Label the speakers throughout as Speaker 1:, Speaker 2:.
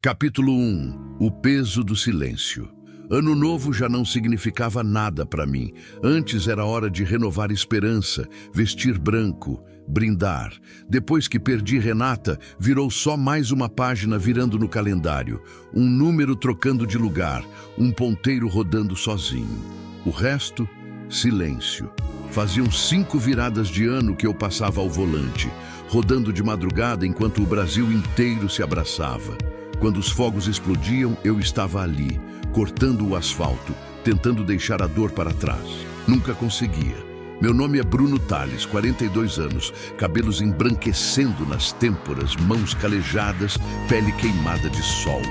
Speaker 1: Capítulo 1. O peso do silêncio. Ano novo já não significava nada para mim. Antes era hora de renovar esperança, vestir branco, brindar. Depois que perdi Renata, virou só mais uma página virando no calendário. Um número trocando de lugar, um ponteiro rodando sozinho. O resto, silêncio. Faziam 5 viradas de ano que eu passava ao volante, rodando de madrugada enquanto o Brasil inteiro se abraçava. Quando os fogos explodiam, eu estava ali, cortando o asfalto, tentando deixar a dor para trás. Nunca conseguia. Meu nome é Bruno Tales, 42 anos, cabelos embranquecendo nas têmporas, mãos calejadas, pele queimada de sol.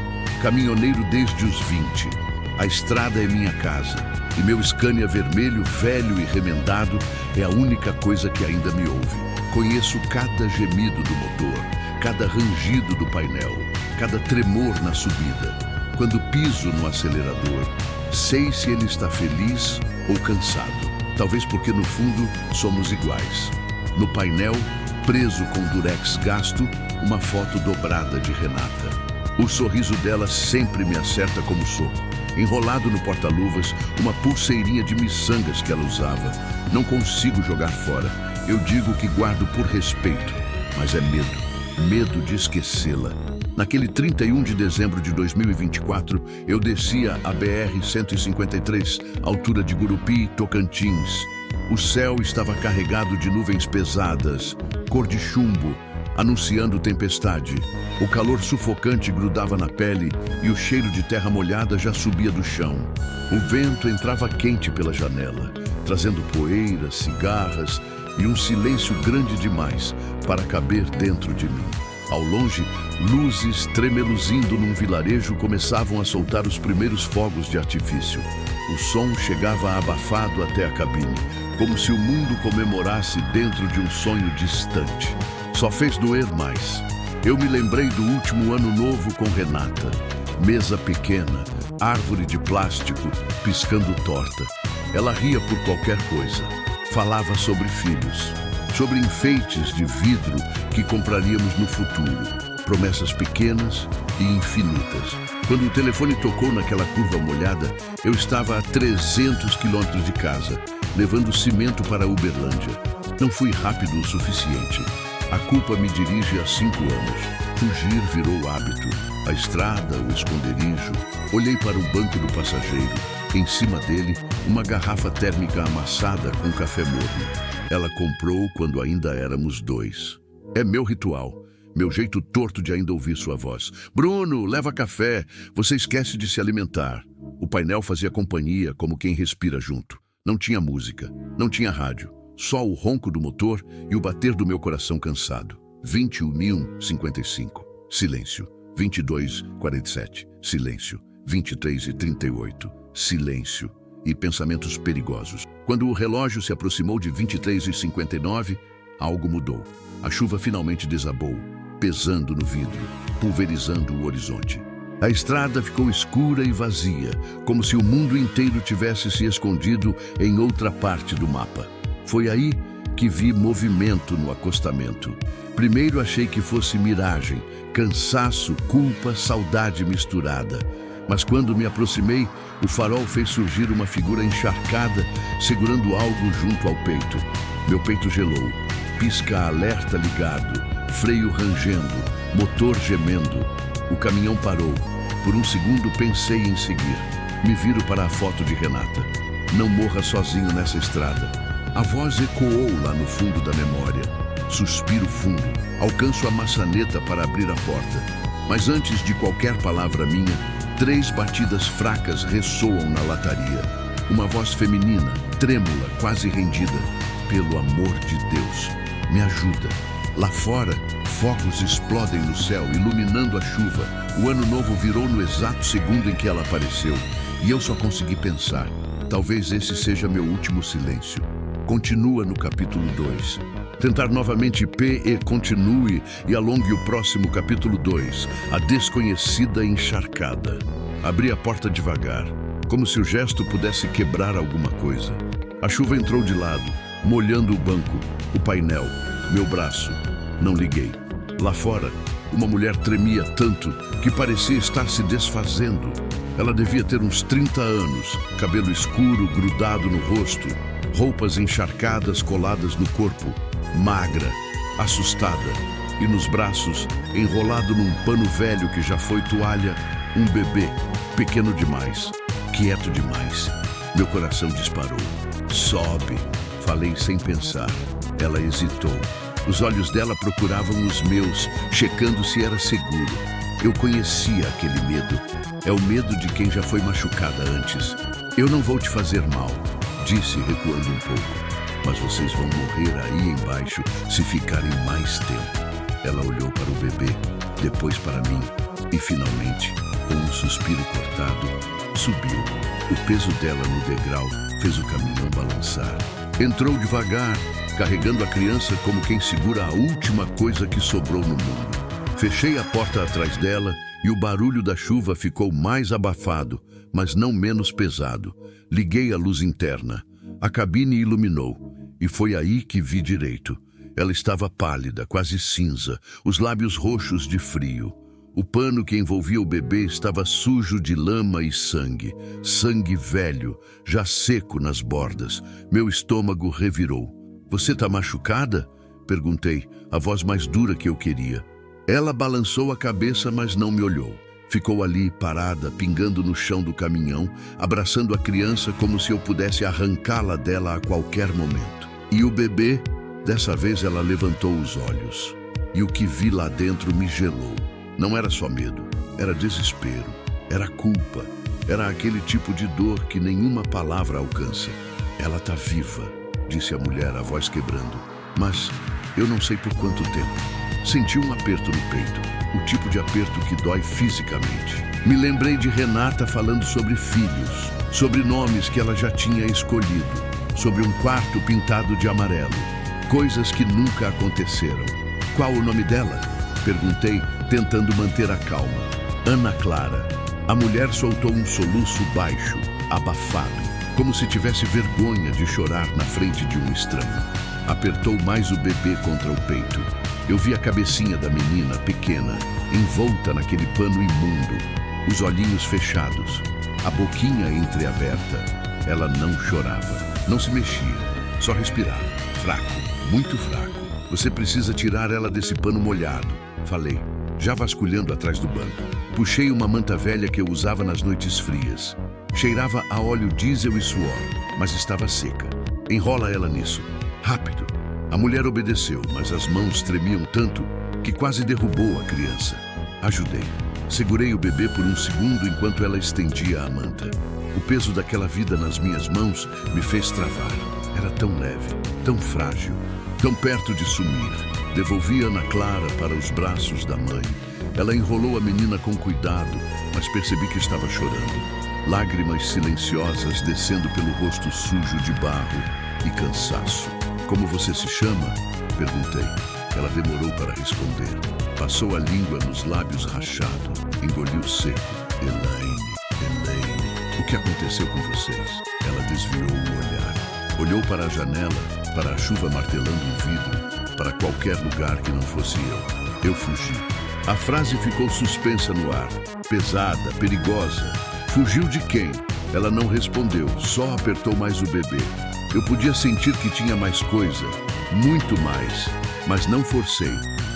Speaker 1: Caminhoneiro desde os 20. A estrada é minha casa, e meu Scania vermelho, velho e remendado, é a única coisa que ainda me ouve. Conheço cada gemido do motor, cada rangido do painel, cada tremor na subida. Quando piso no acelerador, sei se ele está feliz ou cansado. Talvez porque no fundo somos iguais. No painel, preso com durex gasto, uma foto dobrada de Renata. O sorriso dela sempre me acerta como soco. Enrolado no porta-luvas, uma pulseirinha de miçangas que ela usava. Não consigo jogar fora. Eu digo que guardo por respeito, mas é medo. Medo de esquecê-la. Naquele 31 de dezembro de 2024, eu descia a BR-153, altura de Gurupi, Tocantins. O céu estava carregado de nuvens pesadas, cor de chumbo, anunciando tempestade. O calor sufocante grudava na pele e o cheiro de terra molhada já subia do chão. O vento entrava quente pela janela, trazendo poeira, cigarras e um silêncio grande demais para caber dentro de mim. Ao longe, luzes tremeluzindo num vilarejo começavam a soltar os primeiros fogos de artifício. O som chegava abafado até a cabine, como se o mundo comemorasse dentro de um sonho distante. Só fez doer mais. Eu me lembrei do último ano novo com Renata. Mesa pequena, árvore de plástico, piscando torta. Ela ria por qualquer coisa. Falava sobre filhos, sobre enfeites de vidro que compraríamos no futuro. Promessas pequenas e infinitas. Quando o telefone tocou naquela curva molhada, eu estava a 300 quilômetros de casa, levando cimento para Uberlândia. Não fui rápido o suficiente. A culpa me dirige há 5 anos. Fugir virou hábito. A estrada, o esconderijo. Olhei para o banco do passageiro. Em cima dele, uma garrafa térmica amassada com café morno. Ela comprou quando ainda éramos 2. É meu ritual. Meu jeito torto de ainda ouvir sua voz. Bruno, leva café. Você esquece de se alimentar. O painel fazia companhia como quem respira junto. Não tinha música. Não tinha rádio. Só o ronco do motor e o bater do meu coração cansado. 21:55. Silêncio. 22:47. Silêncio. 23:38. Silêncio. E pensamentos perigosos. Quando o relógio se aproximou de 23:59, algo mudou. A chuva finalmente desabou, pesando no vidro, pulverizando o horizonte. A estrada ficou escura e vazia, como se o mundo inteiro tivesse se escondido em outra parte do mapa. Foi aí que vi movimento no acostamento. Primeiro achei que fosse miragem, cansaço, culpa, saudade misturada. Mas quando me aproximei, o farol fez surgir uma figura encharcada, segurando algo junto ao peito. Meu peito gelou. Pisca-alerta ligado, freio rangendo, motor gemendo. O caminhão parou. Por um segundo pensei em seguir. Me viro para a foto de Renata. Não morra sozinho nessa estrada. A voz ecoou lá no fundo da memória. Suspiro fundo. Alcanço a maçaneta para abrir a porta. Mas antes de qualquer palavra minha, 3 batidas fracas ressoam na lataria. Uma voz feminina, trêmula, quase rendida. Pelo amor de Deus, me ajuda. Lá fora, fogos explodem no céu, iluminando a chuva. O ano novo virou no exato segundo em que ela apareceu. E eu só consegui pensar. Talvez esse seja meu último silêncio. Continua no capítulo 2. Tentar novamente P e continue e alongue o próximo capítulo 2, a desconhecida encharcada. Abri a porta devagar, como se o gesto pudesse quebrar alguma coisa. A chuva entrou de lado, molhando o banco, o painel, meu braço. Não liguei. Lá fora, Uma mulher tremia tanto que parecia estar se desfazendo. Ela devia ter uns 30 anos, cabelo escuro grudado no rosto, roupas encharcadas coladas no corpo, magra, assustada, e nos braços, enrolado num pano velho que já foi toalha, um bebê, pequeno demais, quieto demais. Meu coração disparou. Sobe, falei sem pensar. Ela hesitou. Os olhos dela procuravam os meus, checando se era seguro. Eu conhecia aquele medo. É o medo de quem já foi machucada antes. Eu não vou te fazer mal, disse, recuando um pouco. Mas vocês vão morrer aí embaixo se ficarem mais tempo. Ela olhou para o bebê, depois para mim e, finalmente, com um suspiro cortado, subiu. O peso dela no degrau fez o caminhão balançar. Entrou devagar, carregando a criança como quem segura a última coisa que sobrou no mundo. Fechei a porta atrás dela e o barulho da chuva ficou mais abafado, mas não menos pesado. Liguei a luz interna. A cabine iluminou e foi aí que vi direito. Ela estava pálida, quase cinza, os lábios roxos de frio. O pano que envolvia o bebê estava sujo de lama e sangue. Sangue velho, já seco nas bordas. Meu estômago revirou. Você tá machucada? Perguntei, a voz mais dura que eu queria. Ela balançou a cabeça, mas não me olhou. Ficou ali, parada, pingando no chão do caminhão, abraçando a criança como se eu pudesse arrancá-la dela a qualquer momento. E o bebê? Dessa vez ela levantou os olhos. E o que vi lá dentro me gelou. Não era só medo, era desespero, era culpa, era aquele tipo de dor que nenhuma palavra alcança. Ela tá viva, disse a mulher, a voz quebrando. Mas eu não sei por quanto tempo. Senti um aperto no peito, o tipo de aperto que dói fisicamente. Me lembrei de Renata falando sobre filhos, sobre nomes que ela já tinha escolhido, sobre um quarto pintado de amarelo, coisas que nunca aconteceram. Qual o nome dela? Perguntei, tentando manter a calma. Ana Clara. A mulher soltou um soluço baixo, abafado, como se tivesse vergonha de chorar na frente de um estranho. Apertou mais o bebê contra o peito. Eu vi a cabecinha da menina, pequena, envolta naquele pano imundo, os olhinhos fechados, a boquinha entreaberta. Ela não chorava, não se mexia, só respirava. Fraco, muito fraco. Você precisa tirar ela desse pano molhado, falei, já vasculhando atrás do banco. Puxei uma manta velha que eu usava nas noites frias. Cheirava a óleo diesel e suor, mas estava seca. Enrola ela nisso. Rápido. A mulher obedeceu, mas as mãos tremiam tanto que quase derrubou a criança. Ajudei. Segurei o bebê por um segundo enquanto ela estendia a manta. O peso daquela vida nas minhas mãos me fez travar. Era tão leve, tão frágil, tão perto de sumir. Devolvi Ana Clara para os braços da mãe. Ela enrolou a menina com cuidado, mas percebi que estava chorando. Lágrimas silenciosas descendo pelo rosto sujo de barro e cansaço. Como você se chama? Perguntei. Ela demorou para responder. Passou a língua nos lábios rachados. Engoliu seco. Elaine. O que aconteceu com vocês? Ela desviou o olhar. Olhou para a janela, para a chuva martelando o vidro, para qualquer lugar que não fosse eu. Eu fugi. A frase ficou suspensa no ar. Pesada, perigosa. Fugiu de quem? Ela não respondeu, só apertou mais o bebê. Eu podia sentir que tinha mais coisa, muito mais, mas não forcei.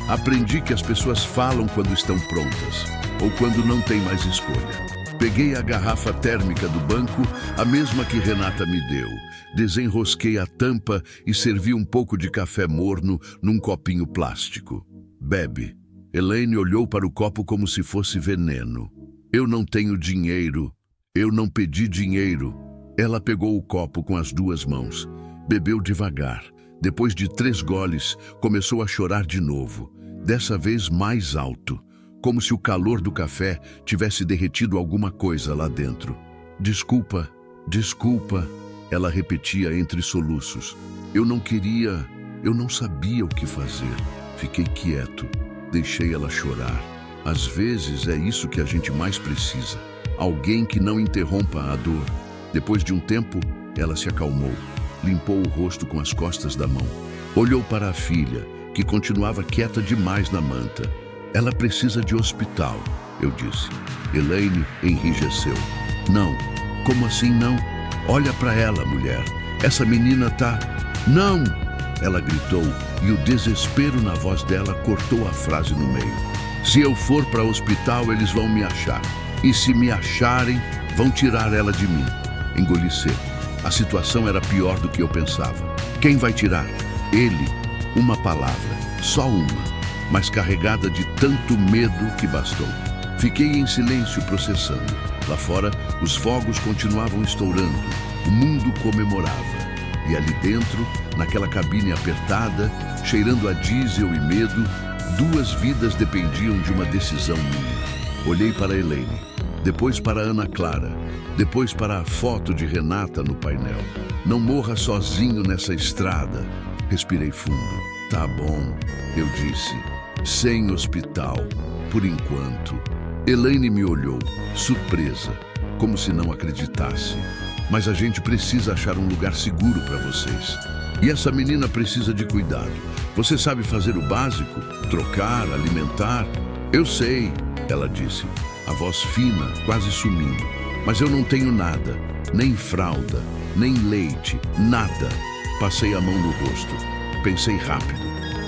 Speaker 1: Aprendi que as pessoas falam quando estão prontas, ou quando não tem mais escolha. Peguei a garrafa térmica do banco, a mesma que Renata me deu. Desenrosquei a tampa e servi um pouco de café morno num copinho plástico. Bebe. Elaine olhou para o copo como se fosse veneno. Eu não tenho dinheiro. Eu não pedi dinheiro. Ela pegou o copo com as duas mãos. Bebeu devagar. Depois de 3 goles, começou a chorar de novo. Dessa vez mais alto. Como se o calor do café tivesse derretido alguma coisa lá dentro. Desculpa, desculpa, ela repetia entre soluços. Eu não queria, eu não sabia o que fazer. Fiquei quieto, deixei ela chorar. Às vezes é isso que a gente mais precisa. Alguém que não interrompa a dor. Depois de um tempo, ela se acalmou. Limpou o rosto com as costas da mão. Olhou para a filha, que continuava quieta demais na manta. Ela precisa de hospital, eu disse. Elaine enrijeceu. Não. Como assim não? Olha para ela, mulher. Essa menina tá... Não! Ela gritou e o desespero na voz dela cortou a frase no meio. Se eu for para o hospital, eles vão me achar. E se me acharem, vão tirar ela de mim. Engoli seco. A situação era pior do que eu pensava. Quem vai tirar? Ele. Uma palavra. Só uma. Mas carregada de tanto medo que bastou. Fiquei em silêncio processando. Lá fora, os fogos continuavam estourando. O mundo comemorava. E ali dentro, naquela cabine apertada, cheirando a diesel e medo, 2 vidas dependiam de uma decisão minha. Olhei para Elaine, depois para Ana Clara, depois para a foto de Renata no painel. Não morra sozinho nessa estrada. Respirei fundo. Tá bom, eu disse. Sem hospital, por enquanto. Elaine me olhou, surpresa, como se não acreditasse. Mas a gente precisa achar um lugar seguro para vocês. E essa menina precisa de cuidado. Você sabe fazer o básico? Trocar, alimentar? Eu sei, ela disse, a voz fina, quase sumindo. Mas eu não tenho nada, nem fralda, nem leite, nada. Passei a mão no rosto. Pensei rápido.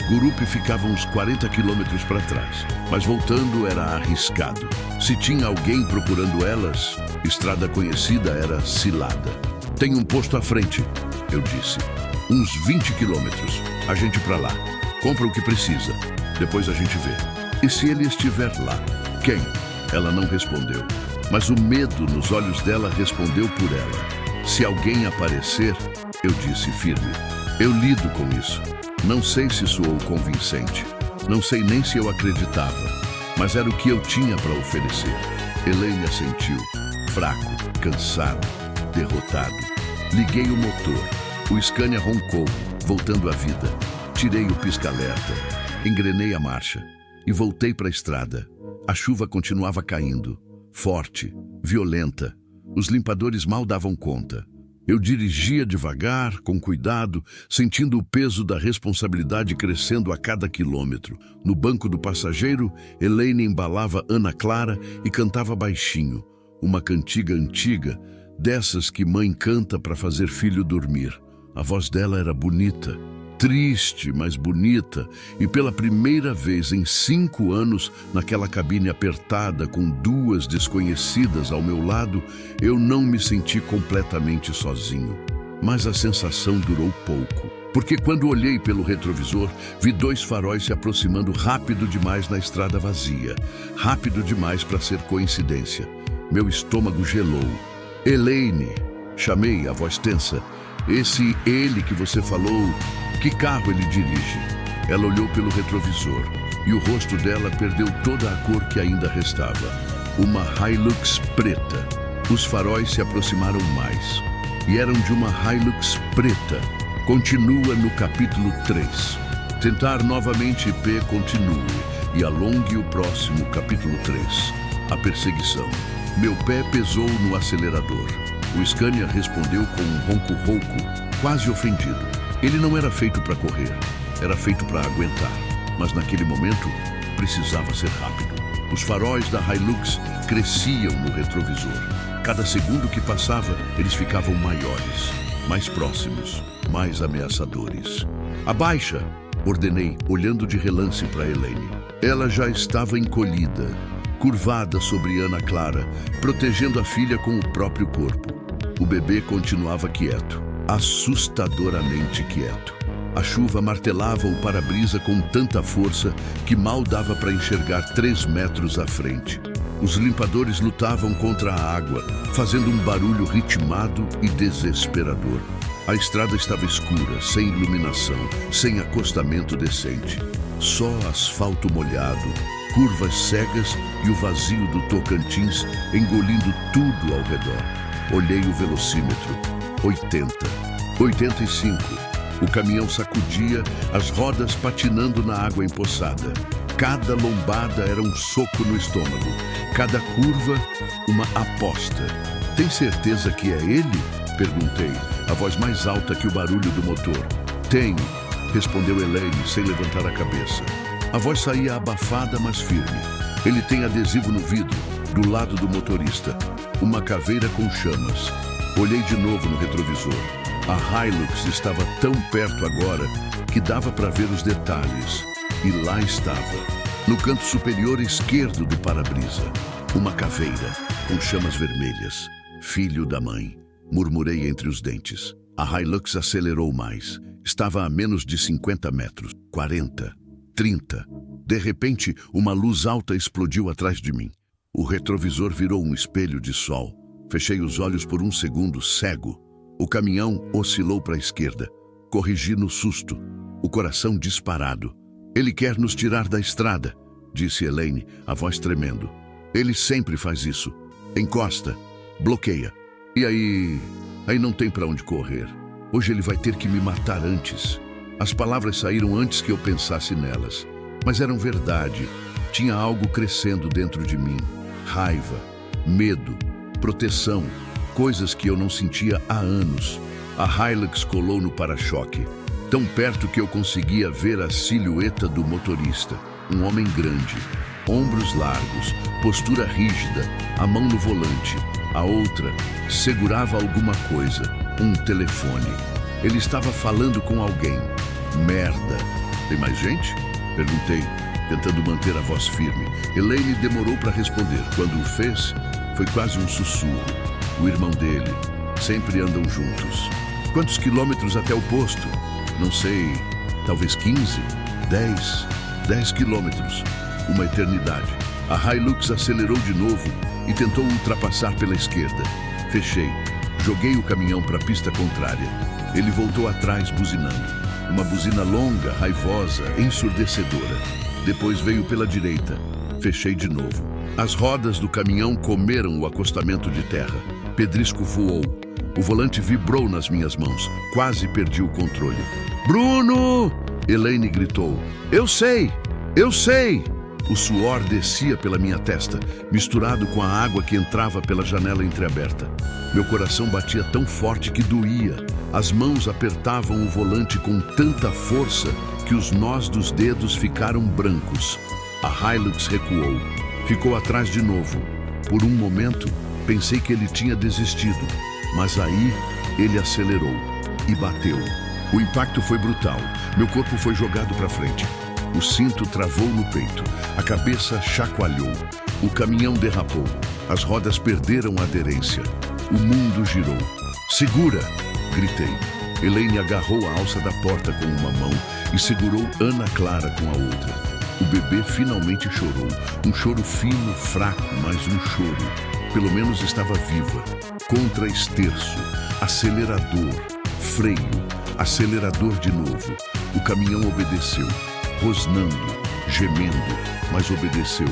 Speaker 1: Gurupi ficava uns 40 quilômetros para trás, mas voltando era arriscado. Se tinha alguém procurando elas, estrada conhecida era cilada. Tem um posto à frente, eu disse. Uns 20 quilômetros. A gente para lá. Compra o que precisa. Depois a gente vê. E se ele estiver lá? Quem? Ela não respondeu. Mas o medo nos olhos dela respondeu por ela. Se alguém aparecer, eu disse firme. Eu lido com isso. Não sei se soou convincente. Não sei nem se eu acreditava. Mas era o que eu tinha para oferecer. Elaine assentiu. Fraco, cansado, derrotado. Liguei o motor. O Scania roncou, voltando à vida. Tirei o pisca-alerta. Engrenei a marcha. E voltei para a estrada. A chuva continuava caindo. Forte, violenta. Os limpadores mal davam conta. Eu dirigia devagar, com cuidado, sentindo o peso da responsabilidade crescendo a cada quilômetro. No banco do passageiro, Elaine embalava Ana Clara e cantava baixinho. Uma cantiga antiga, dessas que mãe canta para fazer filho dormir. A voz dela era bonita, triste, mas bonita, e pela primeira vez em 5 anos, naquela cabine apertada com 2 desconhecidas ao meu lado, eu não me senti completamente sozinho. Mas a sensação durou pouco, porque quando olhei pelo retrovisor, vi 2 faróis se aproximando rápido demais na estrada vazia, rápido demais para ser coincidência. Meu estômago gelou. Elaine, chamei, a voz tensa. Esse ele que você falou, que carro ele dirige? Ela olhou pelo retrovisor e o rosto dela perdeu toda a cor que ainda restava. Uma Hilux preta. Os faróis se aproximaram mais e eram de uma Hilux preta. Continua no capítulo 3. Tentar novamente IP continue e alongue o próximo capítulo 3. A perseguição. Meu pé pesou no acelerador. O Scania respondeu com um ronco rouco, quase ofendido. Ele não era feito para correr, era feito para aguentar. Mas naquele momento, precisava ser rápido. Os faróis da Hilux cresciam no retrovisor. Cada segundo que passava, eles ficavam maiores, mais próximos, mais ameaçadores. Abaixa, ordenei, olhando de relance para Elaine. Ela já estava encolhida, curvada sobre Ana Clara, protegendo a filha com o próprio corpo. O bebê continuava quieto, assustadoramente quieto. A chuva martelava o para-brisa com tanta força que mal dava para enxergar 3 metros à frente. Os limpadores lutavam contra a água, fazendo um barulho ritmado e desesperador. A estrada estava escura, sem iluminação, sem acostamento decente. Só asfalto molhado, curvas cegas e o vazio do Tocantins engolindo tudo ao redor. Olhei o velocímetro. 80. 85. O caminhão sacudia, as rodas patinando na água empoçada. Cada lombada era um soco no estômago. Cada curva, uma aposta. Tem certeza que é ele? Perguntei, a voz mais alta que o barulho do motor. Tenho, respondeu Elaine sem levantar a cabeça. A voz saía abafada, mas firme. Ele tem adesivo no vidro, do lado do motorista. Uma caveira com chamas. Olhei de novo no retrovisor. A Hilux estava tão perto agora que dava para ver os detalhes. E lá estava, no canto superior esquerdo do para-brisa, uma caveira com chamas vermelhas. Filho da mãe, murmurei entre os dentes. A Hilux acelerou mais. Estava a menos de 50 metros, 40, 30. De repente, uma luz alta explodiu atrás de mim. O retrovisor virou um espelho de sol. Fechei os olhos por um segundo, cego. O caminhão oscilou para a esquerda. Corrigi no susto, o coração disparado. Ele quer nos tirar da estrada, disse Elaine, a voz tremendo. Ele sempre faz isso. Encosta, bloqueia. E aí não tem para onde correr. Hoje ele vai ter que me matar antes. As palavras saíram antes que eu pensasse nelas. Mas eram verdade. Tinha algo crescendo dentro de mim. Raiva, medo, proteção, coisas que eu não sentia há anos. A Hilux colou no para-choque, tão perto que eu conseguia ver a silhueta do motorista. Um homem grande, ombros largos, postura rígida, a mão no volante. A outra segurava alguma coisa, um telefone. Ele estava falando com alguém. Merda. Tem mais gente? Perguntei, tentando manter a voz firme. Elaine demorou para responder. Quando o fez, foi quase um sussurro. O irmão dele. Sempre andam juntos. Quantos quilômetros até o posto? Não sei, talvez 15, 10 quilômetros. Uma eternidade. A Hilux acelerou de novo e tentou ultrapassar pela esquerda. Fechei. Joguei o caminhão para a pista contrária. Ele voltou atrás buzinando. Uma buzina longa, raivosa, ensurdecedora. Depois veio pela direita. Fechei de novo. As rodas do caminhão comeram o acostamento de terra. Pedrisco voou. O volante vibrou nas minhas mãos. Quase perdi o controle. Bruno! Elaine gritou. Eu sei! Eu sei! O suor descia pela minha testa, misturado com a água que entrava pela janela entreaberta. Meu coração batia tão forte que doía. As mãos apertavam o volante com tanta força que os nós dos dedos ficaram brancos. A Hilux recuou. Ficou atrás de novo. Por um momento, pensei que ele tinha desistido. Mas aí, ele acelerou e bateu. O impacto foi brutal. Meu corpo foi jogado para frente. O cinto travou no peito. A cabeça chacoalhou. O caminhão derrapou. As rodas perderam a aderência. O mundo girou. Segura! Gritei. Elaine agarrou a alça da porta com uma mão e segurou Ana Clara com a outra. O bebê finalmente chorou. Um choro fino, fraco, mas um choro. Pelo menos estava viva. Contra-esterço. Acelerador. Freio. Acelerador de novo. O caminhão obedeceu. Rosnando, gemendo, mas obedeceu.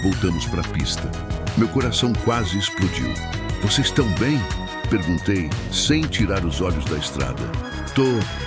Speaker 1: Voltamos para a pista. Meu coração quase explodiu. Vocês estão bem? Perguntei, sem tirar os olhos da estrada. Tô,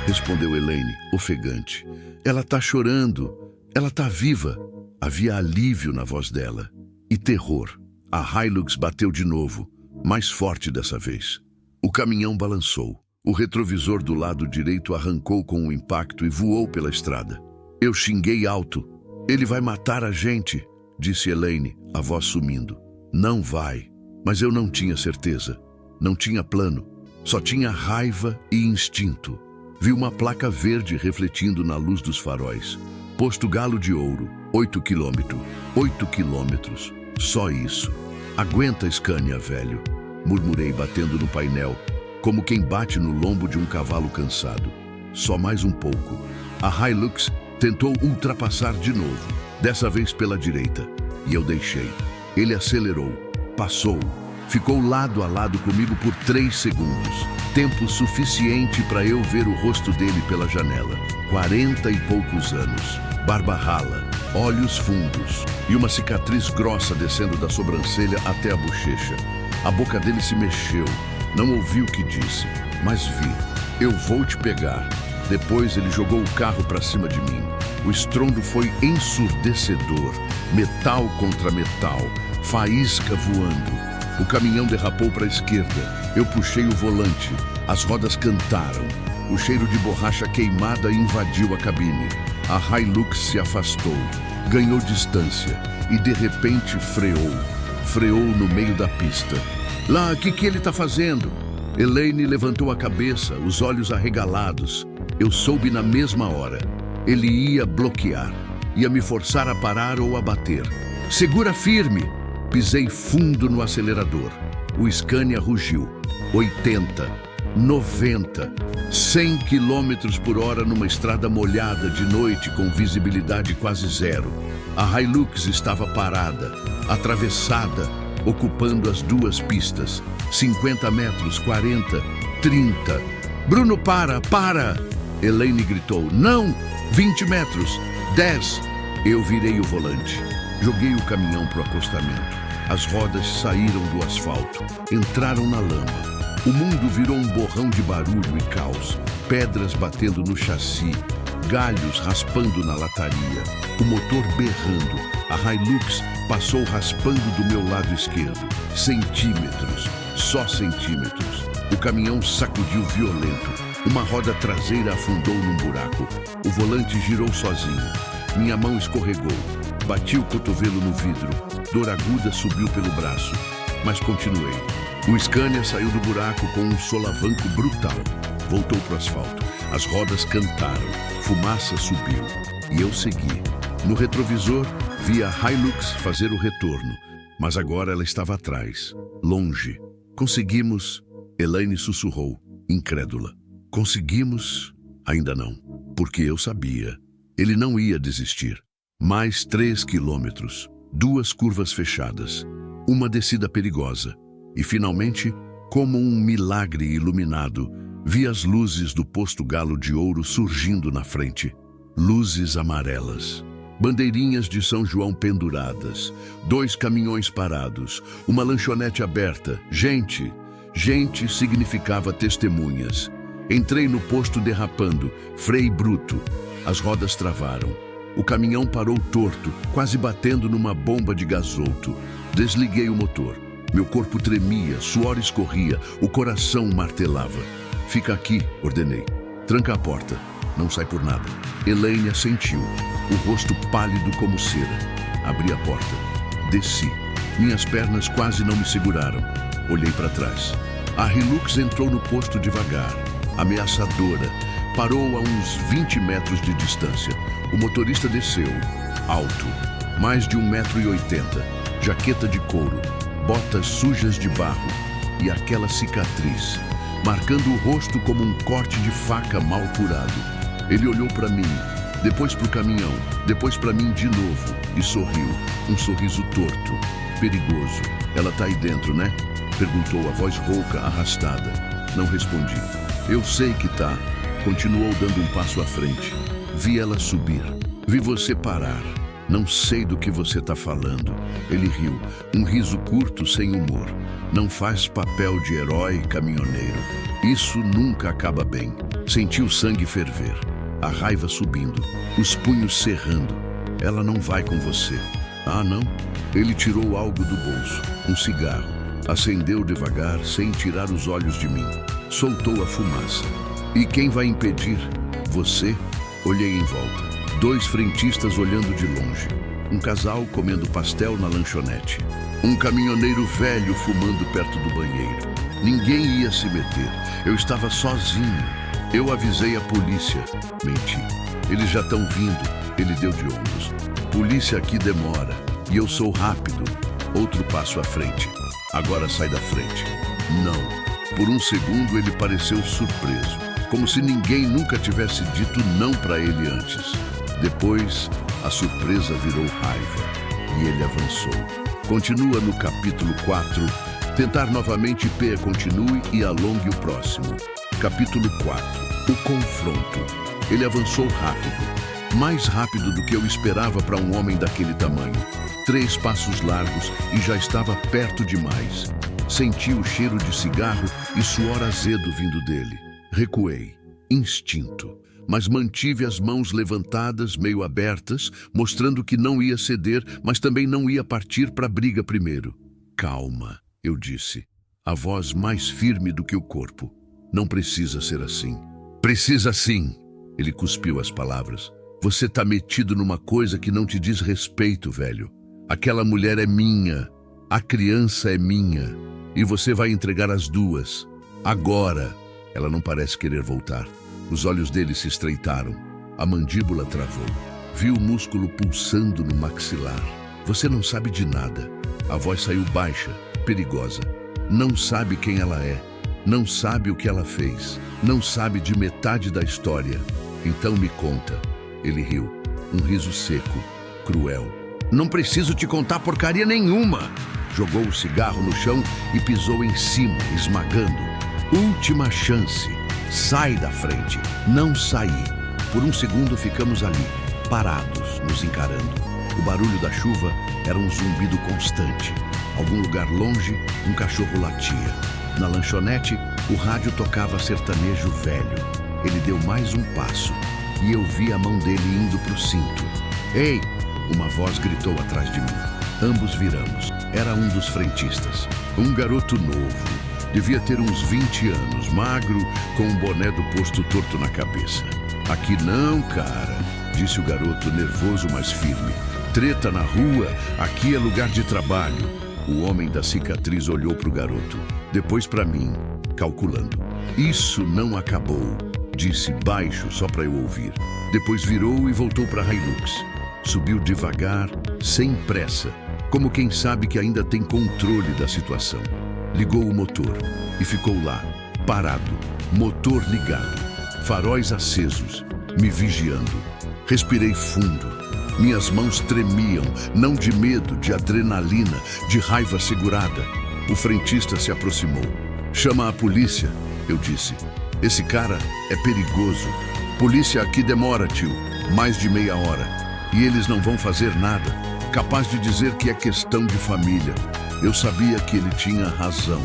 Speaker 1: respondeu Elaine, ofegante. Ela tá chorando. Ela tá viva. Havia alívio na voz dela. E terror. A Hilux bateu de novo, mais forte dessa vez. O caminhão balançou. O retrovisor do lado direito arrancou com o impacto e voou pela estrada. Eu xinguei alto. Ele vai matar a gente, disse Elaine, a voz sumindo. Não vai. Mas eu não tinha certeza. Não tinha plano. Só tinha raiva e instinto. Vi uma placa verde refletindo na luz dos faróis. Posto Galo de Ouro, 8 quilômetros. 8 quilômetros. Só isso. Aguenta, Scania, velho. Murmurei batendo no painel, como quem bate no lombo de um cavalo cansado. Só mais um pouco. A Hilux tentou ultrapassar de novo, dessa vez pela direita, e eu deixei. Ele acelerou, passou, ficou lado a lado comigo por 3 segundos, tempo suficiente para eu ver o rosto dele pela janela. 40 e poucos anos, barba rala, olhos fundos e uma cicatriz grossa descendo da sobrancelha até a bochecha. A boca dele se mexeu, não ouvi o que disse, mas vi. Eu vou te pegar. Depois ele jogou o carro para cima de mim. O estrondo foi ensurdecedor. Metal contra metal. Faísca voando. O caminhão derrapou para a esquerda. Eu puxei o volante. As rodas cantaram. O cheiro de borracha queimada invadiu a cabine. A Hilux se afastou, ganhou distância e de repente freou. Freou no meio da pista. Lá, o que ele está fazendo? Elaine levantou a cabeça, os olhos arregalados. Eu soube na mesma hora. Ele ia bloquear, ia me forçar a parar ou a bater. Segura firme! Pisei fundo no acelerador. O Scania rugiu. 80, 90, 100 km/h numa estrada molhada de noite com visibilidade quase zero. A Hilux estava parada, atravessada, ocupando as duas pistas. 50 metros, 40, 30. Bruno, para! Elaine gritou. Não! 20 metros, 10. Eu virei o volante. Joguei o caminhão para o acostamento. As rodas saíram do asfalto, entraram na lama. O mundo virou um borrão de barulho e caos. Pedras batendo no chassi, galhos raspando na lataria, o motor berrando. A Hilux passou raspando do meu lado esquerdo. Centímetros, só centímetros. O caminhão sacudiu violento. Uma roda traseira afundou num buraco. O volante girou sozinho. Minha mão escorregou. Bati o cotovelo no vidro. Dor aguda subiu pelo braço. Mas continuei. O Scania saiu do buraco com um solavanco brutal. Voltou para o asfalto. As rodas cantaram. Fumaça subiu. E eu segui. No retrovisor, vi a Hilux fazer o retorno. Mas agora ela estava atrás. Longe. Conseguimos. Elaine sussurrou, incrédula. Conseguimos? Ainda não. Porque eu sabia. Ele não ia desistir. Mais 3 quilômetros. 2 curvas fechadas. Uma descida perigosa. E finalmente, como um milagre iluminado, vi as luzes do posto Galo de Ouro surgindo na frente. Luzes amarelas. Bandeirinhas de São João penduradas. 2 caminhões parados. Uma lanchonete aberta. Gente significava testemunhas. Entrei no posto derrapando. Freio bruto. As rodas travaram. O caminhão parou torto, quase batendo numa bomba de gasoto. Desliguei o motor. Meu corpo tremia, suor escorria, o coração martelava. Fica aqui, ordenei. Tranca a porta. Não sai por nada. Elaine assentiu, o rosto pálido como cera. Abri a porta. Desci. Minhas pernas quase não me seguraram. Olhei para trás. A Hilux entrou no posto devagar, ameaçadora. Parou a uns 20 metros de distância. O motorista desceu, alto, mais de 1,80 m, jaqueta de couro, botas sujas de barro e aquela cicatriz, marcando o rosto como um corte de faca mal curado. Ele olhou para mim, depois para o caminhão, depois para mim de novo e sorriu, um sorriso torto, perigoso. Ela tá aí dentro, né? Perguntou a voz rouca, arrastada. Não respondi. Eu sei que tá. Continuou dando um passo à frente. Vi ela subir. Vi você parar. Não sei do que você tá falando. Ele riu. Um riso curto, sem humor. Não faz papel de herói, caminhoneiro. Isso nunca acaba bem. Senti o sangue ferver. A raiva subindo. Os punhos cerrando. Ela não vai com você. Ah, não? Ele tirou algo do bolso. Um cigarro. Acendeu devagar, sem tirar os olhos de mim. Soltou a fumaça. E quem vai impedir? Você? Olhei em volta. 2 frentistas olhando de longe. Um casal comendo pastel na lanchonete. Um caminhoneiro velho fumando perto do banheiro. Ninguém ia se meter. Eu estava sozinho. Eu avisei a polícia. Menti. Eles já estão vindo. Ele deu de ombros. Polícia aqui demora. E eu sou rápido. Outro passo à frente. Agora sai da frente. Não. Por um segundo ele pareceu surpreso. Como se ninguém nunca tivesse dito não para ele antes. Depois, a surpresa virou raiva e ele avançou. Continua no capítulo 4. Tentar novamente P. Continue e alongue o próximo. Capítulo 4. O confronto. Ele avançou rápido. Mais rápido do que eu esperava para um homem daquele tamanho. 3 passos largos e já estava perto demais. Senti o cheiro de cigarro e suor azedo vindo dele. Recuei. Instinto. Mas mantive as mãos levantadas, meio abertas, mostrando que não ia ceder, mas também não ia partir para a briga primeiro. Calma, eu disse. A voz mais firme do que o corpo. Não precisa ser assim. Precisa sim. Ele cuspiu as palavras. Você tá metido numa coisa que não te diz respeito, velho. Aquela mulher é minha, a criança é minha, e você vai entregar as duas. Agora. Ela não parece querer voltar. Os olhos dele se estreitaram. A mandíbula travou. Viu o músculo pulsando no maxilar. Você não sabe de nada. A voz saiu baixa, perigosa. Não sabe quem ela é. Não sabe o que ela fez. Não sabe de metade da história. Então me conta. Ele riu. Um riso seco, cruel. Não preciso te contar porcaria nenhuma. Jogou o cigarro no chão e pisou em cima, esmagando. Última chance. Sai da frente. Não sair. Por um segundo ficamos ali, parados, nos encarando. O barulho da chuva era um zumbido constante. Algum lugar longe, um cachorro latia. Na lanchonete, o rádio tocava sertanejo velho. Ele deu mais um passo e eu vi a mão dele indo pro cinto. Ei! Uma voz gritou atrás de mim. Ambos viramos. Era um dos frentistas. Um garoto novo. Devia ter uns 20 anos, magro, com um boné do posto torto na cabeça. Aqui não, cara, disse o garoto, nervoso, mas firme. Treta na rua, aqui é lugar de trabalho. O homem da cicatriz olhou para o garoto, depois para mim, calculando. Isso não acabou, disse baixo só para eu ouvir. Depois virou e voltou para a Hilux. Subiu devagar, sem pressa, como quem sabe que ainda tem controle da situação. Ligou o motor e ficou lá, parado, motor ligado, faróis acesos, me vigiando. Respirei fundo. Minhas mãos tremiam, não de medo, de adrenalina, de raiva segurada. O frentista se aproximou. Chama a polícia, eu disse. Esse cara é perigoso. Polícia aqui demora, tio, mais de meia hora. E eles não vão fazer nada, capaz de dizer que é questão de família. Eu sabia que ele tinha razão.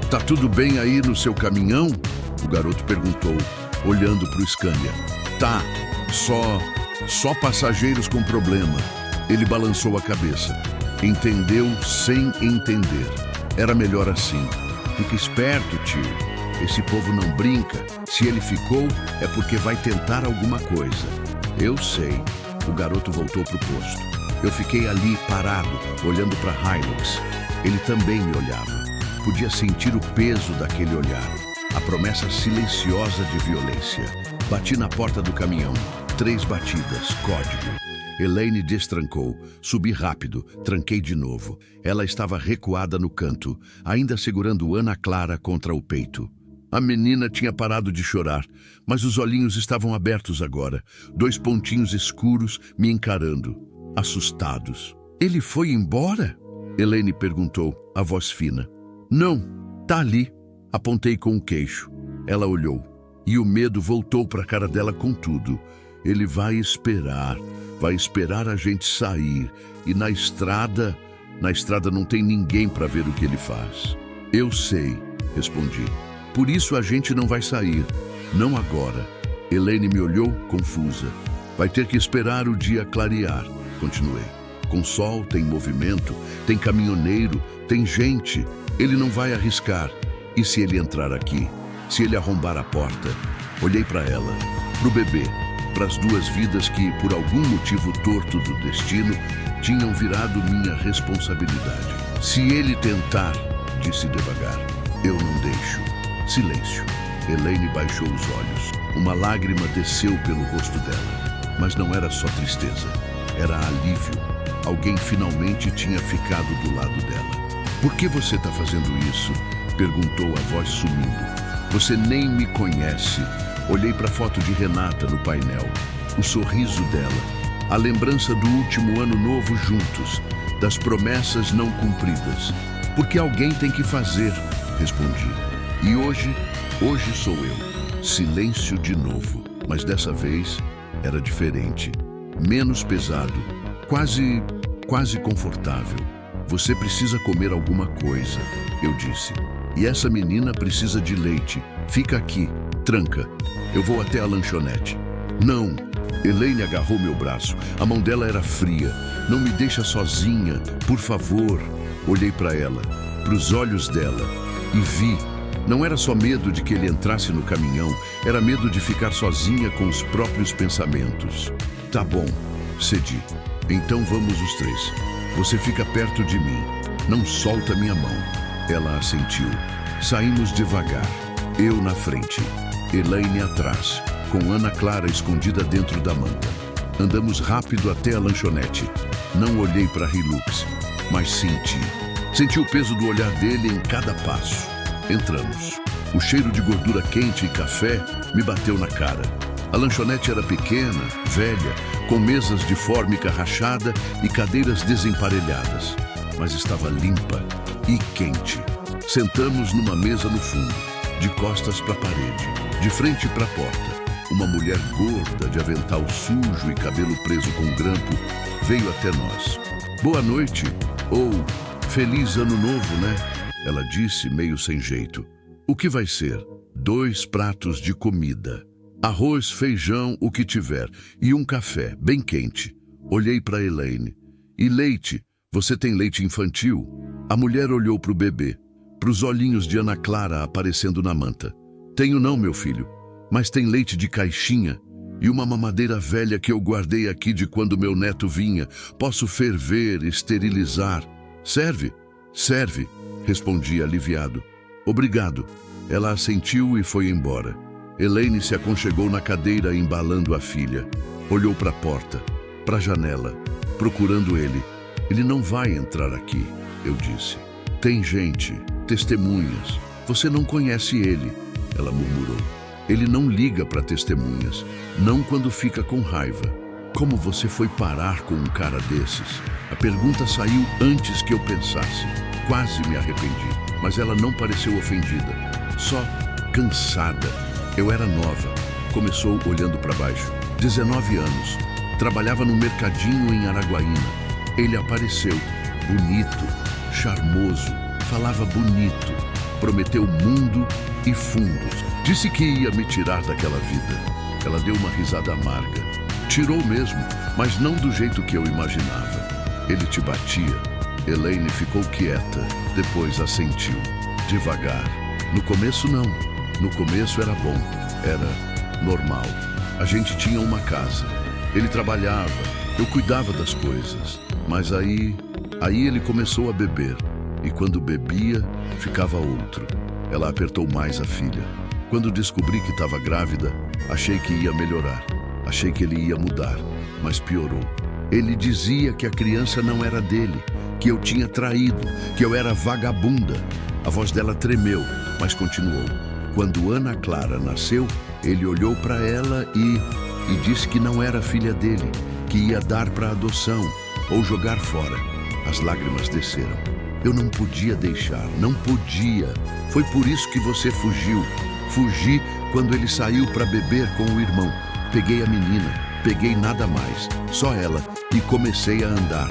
Speaker 1: Tá tudo bem aí no seu caminhão? O garoto perguntou, olhando para o Scania. Tá, só passageiros com problema. Ele balançou a cabeça. Entendeu sem entender. Era melhor assim. Fica esperto, tio. Esse povo não brinca. Se ele ficou, é porque vai tentar alguma coisa. Eu sei. O garoto voltou pro posto. Eu fiquei ali parado, olhando para Hilux. Ele também me olhava. Podia sentir o peso daquele olhar. A promessa silenciosa de violência. Bati na porta do caminhão. 3 batidas, código. Elaine destrancou. Subi rápido, tranquei de novo. Ela estava recuada no canto, ainda segurando Ana Clara contra o peito. A menina tinha parado de chorar, mas os olhinhos estavam abertos agora. 2 pontinhos escuros me encarando, assustados. Ele foi embora? Elaine perguntou, a voz fina. Não, tá ali. Apontei com o queixo. Ela olhou. E o medo voltou para a cara dela com tudo. Ele vai esperar a gente sair. E na estrada não tem ninguém para ver o que ele faz. Eu sei, respondi. Por isso a gente não vai sair. Não agora. Elaine me olhou, confusa. Vai ter que esperar o dia clarear, continuei. Com sol, tem movimento, tem caminhoneiro, tem gente. Ele não vai arriscar. E se ele entrar aqui? Se ele arrombar a porta? Olhei para ela, para o bebê, para as 2 vidas que, por algum motivo torto do destino, tinham virado minha responsabilidade. Se ele tentar, disse devagar, eu não deixo. Silêncio. Elaine baixou os olhos. Uma lágrima desceu pelo rosto dela. Mas não era só tristeza, era alívio. Alguém finalmente tinha ficado do lado dela. Por que você está fazendo isso? Perguntou a voz sumindo. Você nem me conhece. Olhei para a foto de Renata no painel. O sorriso dela. A lembrança do último ano novo juntos. Das promessas não cumpridas. Porque alguém tem que fazer, respondi. E hoje sou eu. Silêncio de novo. Mas dessa vez era diferente. Menos pesado. Quase confortável. Você precisa comer alguma coisa, eu disse. E essa menina precisa de leite. Fica aqui, tranca. Eu vou até a lanchonete. Não. Elaine agarrou meu braço. A mão dela era fria. Não me deixa sozinha, por favor. Olhei para ela, para os olhos dela, e vi. Não era só medo de que ele entrasse no caminhão, era medo de ficar sozinha com os próprios pensamentos. Tá bom, cedi. Então vamos os três. Você fica perto de mim. Não solta minha mão. Ela assentiu. Saímos devagar. Eu na frente. Elaine atrás, com Ana Clara escondida dentro da manta. Andamos rápido até a lanchonete. Não olhei para Hilux, mas senti. Senti o peso do olhar dele em cada passo. Entramos. O cheiro de gordura quente e café me bateu na cara. A lanchonete era pequena, velha, com mesas de fórmica rachada e cadeiras desemparelhadas. Mas estava limpa e quente. Sentamos numa mesa no fundo, de costas para a parede, de frente para a porta. Uma mulher gorda, de avental sujo e cabelo preso com grampo, veio até nós. Boa noite, ou feliz ano novo, né? Ela disse, meio sem jeito. O que vai ser? 2 pratos de comida. Arroz, feijão, o que tiver. E um café, bem quente. Olhei para Elaine. E leite? Você tem leite infantil? A mulher olhou para o bebê, para os olhinhos de Ana Clara aparecendo na manta. Tenho não, meu filho. Mas tem leite de caixinha e uma mamadeira velha que eu guardei aqui de quando meu neto vinha. Posso ferver, esterilizar. Serve? Serve, respondi aliviado. Obrigado. Ela assentiu e foi embora. Elaine se aconchegou na cadeira embalando a filha. Olhou para a porta, para a janela, procurando ele. Ele não vai entrar aqui, eu disse. Tem gente, testemunhas. Você não conhece ele, ela murmurou. Ele não liga para testemunhas, não quando fica com raiva. Como você foi parar com um cara desses? A pergunta saiu antes que eu pensasse. Quase me arrependi, mas ela não pareceu ofendida, só cansada. Eu era nova, começou olhando para baixo. 19 anos, trabalhava no mercadinho em Araguaína. Ele apareceu, bonito, charmoso, falava bonito, prometeu mundo e fundos. Disse que ia me tirar daquela vida. Ela deu uma risada amarga. Tirou mesmo, mas não do jeito que eu imaginava. Ele te batia. Elaine ficou quieta, depois assentiu, devagar. No começo não. No começo era bom, era normal. A gente tinha uma casa. Ele trabalhava, eu cuidava das coisas. Mas aí ele começou a beber. E quando bebia, ficava outro. Ela apertou mais a filha. Quando descobri que estava grávida, achei que ia melhorar. Achei que ele ia mudar, mas piorou. Ele dizia que a criança não era dele, que eu tinha traído, que eu era vagabunda. A voz dela tremeu, mas continuou. Quando Ana Clara nasceu, ele olhou para ela e disse que não era filha dele, que ia dar para adoção ou jogar fora. As lágrimas desceram. Eu não podia deixar, não podia. Foi por isso que você fugiu. Fugi quando ele saiu para beber com o irmão. Peguei a menina, peguei nada mais, só ela, e comecei a andar.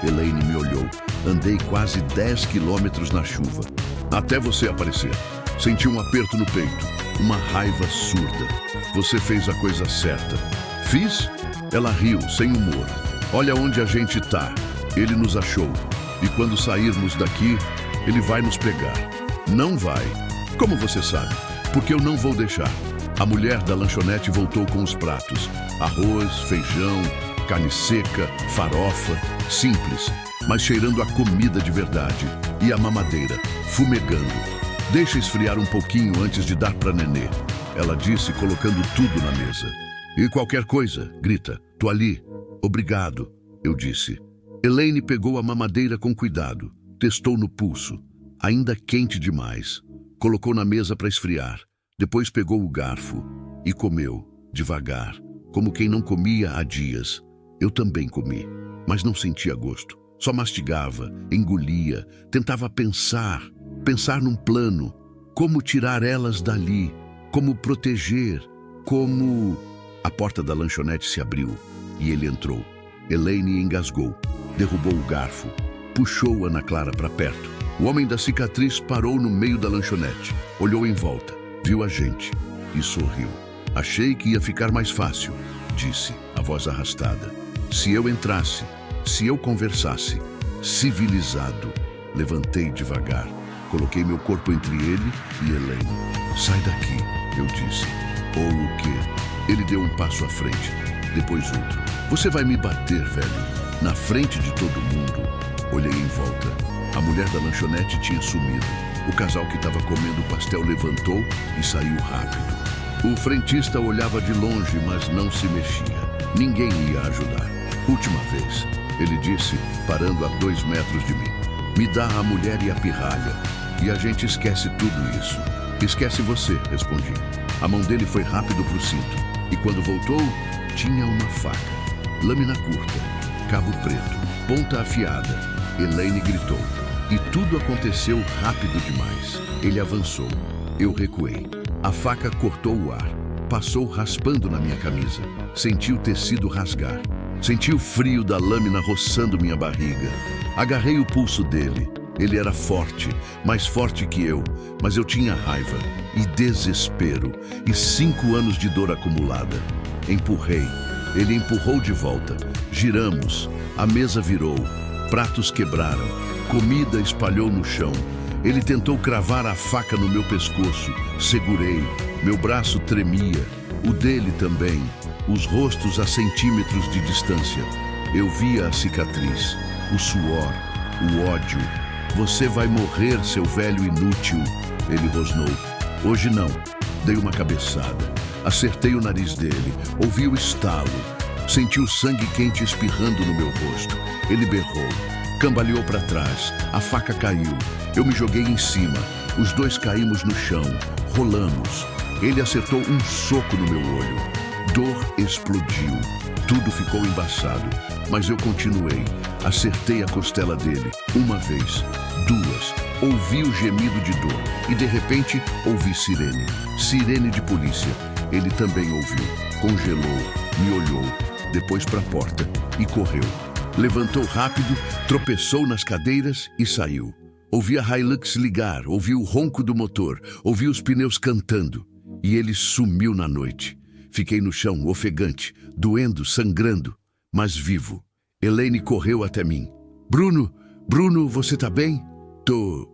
Speaker 1: Elaine me olhou. Andei quase 10 quilômetros na chuva. Até você aparecer. Senti um aperto no peito, uma raiva surda. Você fez a coisa certa. Fiz? Ela riu, sem humor. Olha onde a gente tá. Ele nos achou. E quando sairmos daqui, ele vai nos pegar. Não vai. Como você sabe? Porque eu não vou deixar. A mulher da lanchonete voltou com os pratos. Arroz, feijão, carne seca, farofa. Simples, mas cheirando a comida de verdade. E a mamadeira, fumegando. Deixa esfriar um pouquinho antes de dar para nenê. Ela disse, colocando tudo na mesa. E qualquer coisa, grita. Tô ali. Obrigado, eu disse. Elaine pegou a mamadeira com cuidado. Testou no pulso. Ainda quente demais. Colocou na mesa para esfriar. Depois pegou o garfo e comeu, devagar, como quem não comia há dias. Eu também comi, mas não sentia gosto. Só mastigava, engolia, tentava pensar num plano. Como tirar elas dali, como proteger, como... A porta da lanchonete se abriu e ele entrou. Elaine engasgou, derrubou o garfo, puxou Ana Clara para perto. O homem da cicatriz parou no meio da lanchonete, olhou em volta, viu a gente e sorriu. Achei que ia ficar mais fácil, disse, a voz arrastada. Se eu entrasse, se eu conversasse, civilizado. Levantei devagar, coloquei meu corpo entre ele e Elaine. Sai daqui, eu disse. Ou o quê? Ele deu um passo à frente. depois outro. Você vai me bater, velho? Na frente de todo mundo. Olhei em volta. A mulher da lanchonete tinha sumido. O casal que estava comendo pastel levantou e saiu rápido. O frentista olhava de longe, mas não se mexia. Ninguém ia ajudar. Última vez, ele disse, parando a 2 metros de mim. Me dá a mulher e a pirralha. E a gente esquece tudo isso. Esquece você, respondi. A mão dele foi rápido pro cinto. E quando voltou, tinha uma faca. Lâmina curta, cabo preto, ponta afiada. Elaine gritou. E tudo aconteceu rápido demais. Ele avançou. Eu recuei. A faca cortou o ar. Passou raspando na minha camisa. Senti o tecido rasgar. Senti o frio da lâmina roçando minha barriga. Agarrei o pulso dele. Ele era forte, mais forte que eu, mas eu tinha raiva e desespero e 5 anos de dor acumulada. Empurrei. Ele empurrou de volta. Giramos. A mesa virou. Pratos quebraram. Comida espalhou no chão. Ele tentou cravar a faca no meu pescoço. Segurei. Meu braço tremia. O dele também. Os rostos a centímetros de distância. Eu via a cicatriz. O suor. O ódio. Você vai morrer, seu velho inútil. Ele rosnou. Hoje não. Dei uma cabeçada. Acertei o nariz dele. Ouvi o estalo. Senti o sangue quente espirrando no meu rosto. Ele berrou. Cambaleou para trás. A faca caiu. Eu me joguei em cima. Os dois caímos no chão. Rolamos. Ele acertou um soco no meu olho. Dor explodiu. Tudo ficou embaçado. Mas eu continuei. Acertei a costela dele. 1 vez. 2. Ouvi o gemido de dor. E de repente, ouvi sirene. Sirene de polícia. Ele também ouviu. Congelou. Me olhou. Depois para a porta. E correu. Levantou rápido, tropeçou nas cadeiras e saiu. Ouvi a Hilux ligar, ouvi o ronco do motor, ouvi os pneus cantando. E ele sumiu na noite. Fiquei no chão, ofegante, doendo, sangrando, mas vivo. Elaine correu até mim. Bruno, você tá bem? Tô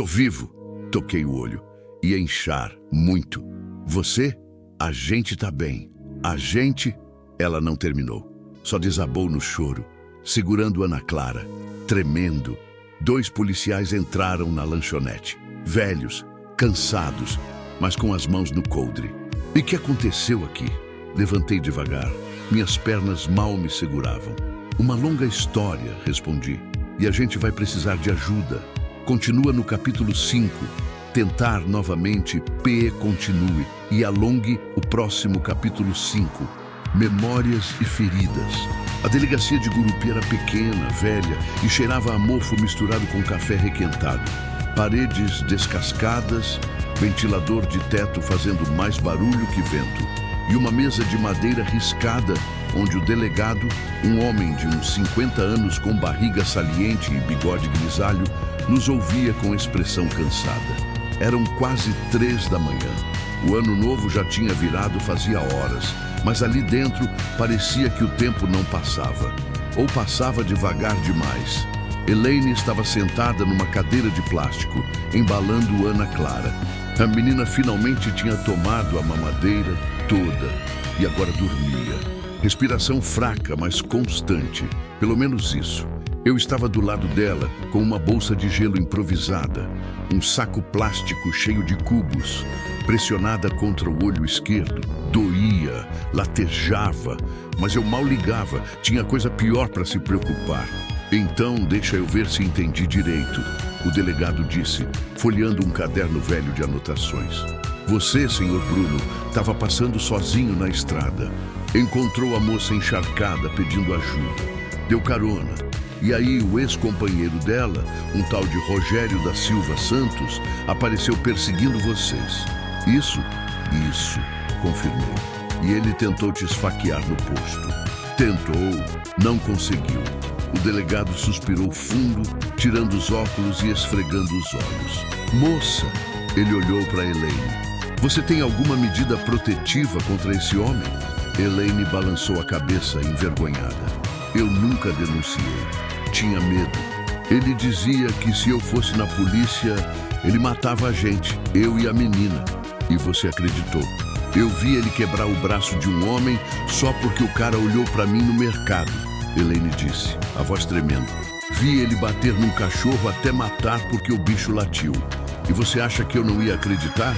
Speaker 1: vivo. Toquei o olho. Ia inchar, muito. Você? A gente tá bem. A gente? Ela não terminou. Só desabou no choro. Segurando Ana Clara, tremendo. 2 policiais entraram na lanchonete. Velhos, cansados, mas com as mãos no coldre. E que aconteceu aqui? Levantei devagar. Minhas pernas mal me seguravam. Uma longa história, respondi. E a gente vai precisar de ajuda. Continua no capítulo 5. Tentar novamente, continue. E alongue o próximo capítulo 5. Memórias e feridas. A delegacia de Gurupi era pequena, velha e cheirava a mofo misturado com café requentado. Paredes descascadas, ventilador de teto fazendo mais barulho que vento e uma mesa de madeira riscada onde o delegado, um homem de uns 50 anos com barriga saliente e bigode grisalho, nos ouvia com expressão cansada. Eram quase 3 da manhã. O ano novo já tinha virado fazia horas. Mas ali dentro parecia que o tempo não passava, ou passava devagar demais. Elaine estava sentada numa cadeira de plástico, embalando Ana Clara. A menina finalmente tinha tomado a mamadeira toda e agora dormia. Respiração fraca, mas constante, pelo menos isso. Eu estava do lado dela com uma bolsa de gelo improvisada, um saco plástico cheio de cubos, pressionada contra o olho esquerdo. Doía, latejava, mas eu mal ligava, tinha coisa pior para se preocupar. Então, deixa eu ver se entendi direito, o delegado disse, folheando um caderno velho de anotações. Você, senhor Bruno, estava passando sozinho na estrada. Encontrou a moça encharcada pedindo ajuda. Deu carona. E aí o ex-companheiro dela, um tal de Rogério da Silva Santos, apareceu perseguindo vocês. Isso, confirmei. E ele tentou te esfaquear no posto. Tentou, não conseguiu. O delegado suspirou fundo, tirando os óculos e esfregando os olhos. Moça, ele olhou para Elaine. Você tem alguma medida protetiva contra esse homem? Elaine balançou a cabeça envergonhada. Eu nunca denunciei. Tinha medo. Ele dizia que se eu fosse na polícia, ele matava a gente, eu e a menina. E você acreditou. Eu vi ele quebrar o braço de um homem só porque o cara olhou para mim no mercado, Elaine disse, a voz tremendo. Vi ele bater num cachorro até matar porque o bicho latiu. E você acha que eu não ia acreditar?